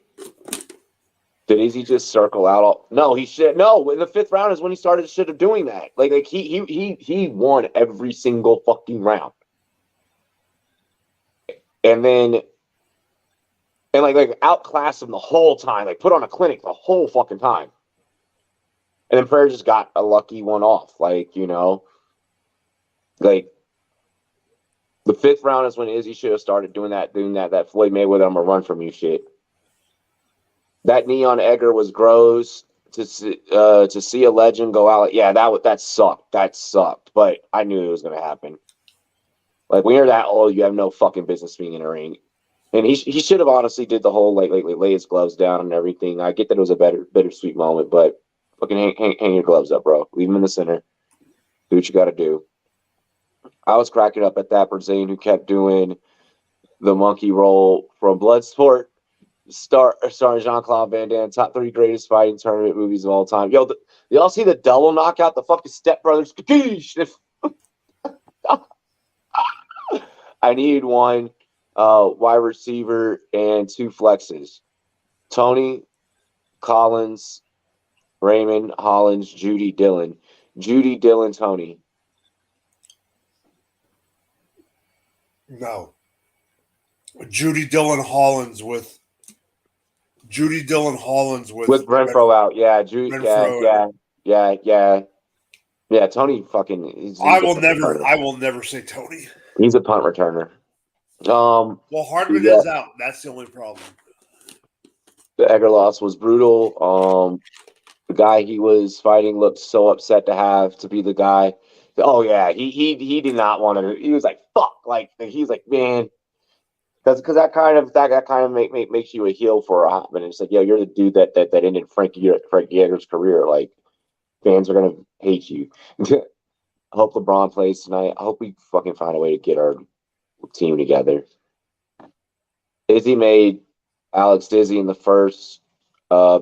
Did Izzy just circle out? No, he should. No, in the 5th round is when he started doing that. He won every single fucking round. And then outclassed him the whole time. Put on a clinic the whole fucking time. And then Pereira just got a lucky one off. The 5th round is when Izzy should have started doing that Floyd Mayweather, I'm gonna run from you shit. That knee on Edgar was gross. To see a legend go out, that sucked. That sucked. But I knew it was gonna happen. When you're that old, you have no fucking business being in a ring. And he should have honestly did the whole lay his gloves down and everything. I get that it was a bittersweet moment, but fucking hang your gloves up, bro. Leave him in the center. Do what you got to do. I was cracking up at that Brazilian who kept doing the monkey roll from Bloodsport. Starring Jean-Claude Van Damme, top 3 greatest fighting tournament movies of all time. Yo, y'all see the double knockout? The fucking Step Brothers. I needed one wide receiver and 2 flexes. Tony, Collins, Raymond, Hollins, Judy, Dillon. Judy, Dillon, Tony. No. Judy Dillon Hollins with Renfro out. Yeah, Judy. Yeah. Tony fucking. I will never say Tony. He's a punt returner. Well, Hardman is out. That's the only problem. The Edgar loss was brutal. The guy he was fighting looked so upset to be the guy. Oh yeah, he did not want to. He was like, fuck. He's like, man. Because that kind of makes you a heel for a hot minute. It's like, yo, you're the dude that ended Frankie Edgar's career. Like, fans are gonna hate you. I hope LeBron plays tonight. I hope we fucking find a way to get our team together. Izzy made Alex dizzy in the first.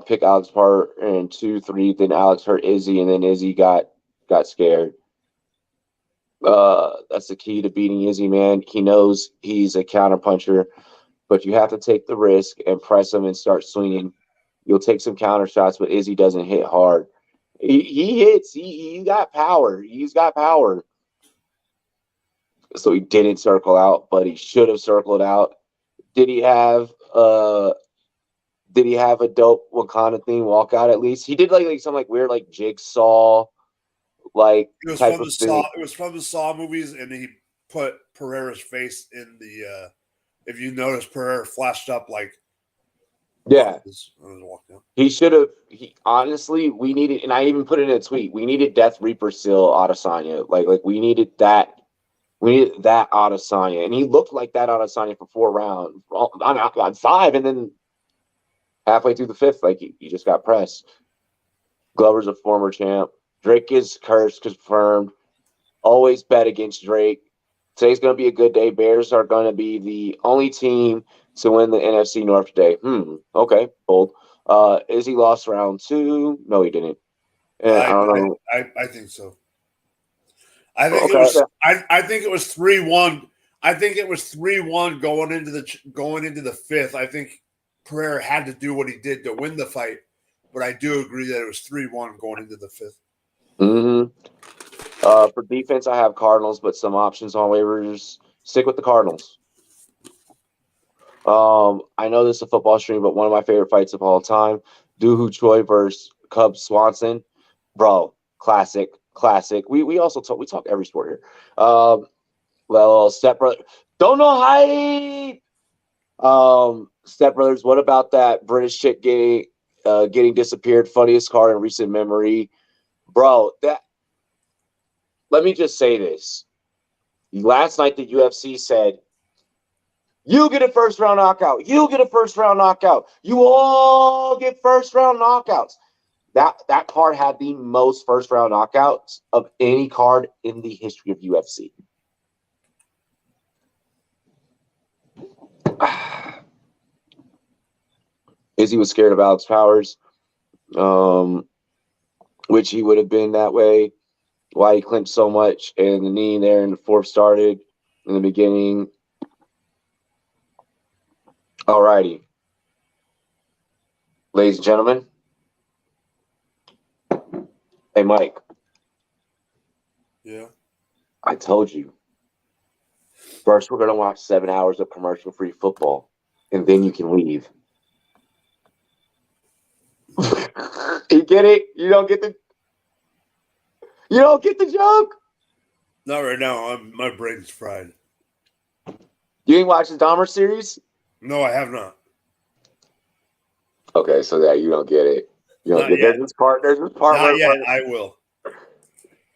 Pick Alex apart in 2-3. Then Alex hurt Izzy, and then Izzy got scared. That's the key to beating Izzy, man. He knows he's a counterpuncher, but you have to take the risk and press him and start swinging. You'll take some counter shots, but Izzy doesn't hit hard. He hits. He got power. He's got power. So he didn't circle out, but he should have circled out. Did he have a dope Wakanda theme walkout at least? He did like some like weird like jigsaw like It was type from of the thing. Saw. It was from the Saw movies, and he put Pereira's face in the. If you notice, Pereira flashed up like. Yeah, walking out. he should have. He honestly, we needed, and I even put it in a tweet. We needed Death Reaper still Adesanya. Like we needed that. We needed that Adesanya, and he looked like that Adesanya for 4 rounds, on 5, and then halfway through the 5th, like he just got pressed. Glover's a former champ. Drake is cursed, confirmed. Always bet against Drake. Today's going to be a good day. Bears are going to be the only team to win the NFC North today. Okay, bold. Izzy lost round 2. No, he didn't. I don't know. I think so. I think Okay. it was. I think it was 3-1. I think it was 3-1 going into the 5th. I think Pereira had to do what he did to win the fight, but I do agree that it was 3-1 going into the 5th. For defense, I have Cardinals, but some options on waivers. Stick with the Cardinals. I know this is a football stream, but one of my favorite fights of all time: Doohoo Choi versus Cub Swanson. Bro, classic. We also talk every sport here. Well, Step Brother, don't know hype. Step Brothers. What about that British chick getting disappeared? Funniest card in recent memory, bro. That. Let me just say this. Last night, the UFC said, you get a first-round knockout. You get a first-round knockout. You all get first-round knockouts. That card had the most first-round knockouts of any card in the history of UFC. Izzy was scared of Alex Powers, which he would have been that way. Why he clinched so much, and the knee there in the 4th started in the beginning. All righty. Ladies and gentlemen. Hey, Mike. Yeah. I told you. First, we're going to watch 7 hours of commercial-free football, and then you can leave. You get it? You don't get the joke? Not right now. My brain's fried. You ain't watched the Dahmer series? No, I have not. Okay, so that you don't get it. You don't get There's this part Not yet. I will.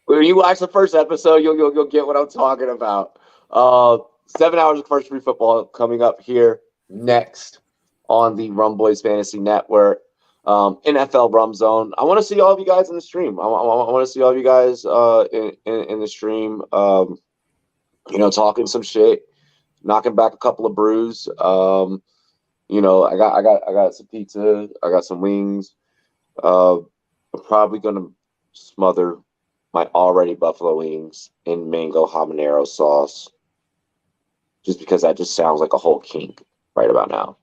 When you watch the first episode, you'll get what I'm talking about. 7 hours of commercial-free football coming up here next on the Rumboyz Fantasy Network. NFL Rum Zone. I want to see all of you guys in the stream. I want to see all of you guys in the stream. Talking some shit, knocking back a couple of brews. I got some pizza. I got some wings. I'm probably gonna smother my already buffalo wings in mango habanero sauce, just because that just sounds like a whole kink right about now.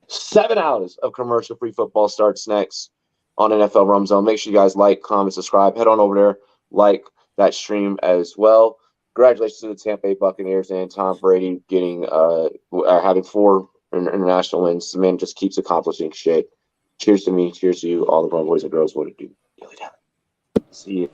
7 hours of commercial-free football starts next on NFL Rum Zone. Make sure you guys like, comment, subscribe. Head on over there, like that stream as well. Congratulations to the Tampa Bay Buccaneers and Tom Brady having 4 international wins. The man just keeps accomplishing shit. Cheers to me. Cheers to you, all the Rumboyz and girls. What it do? See you.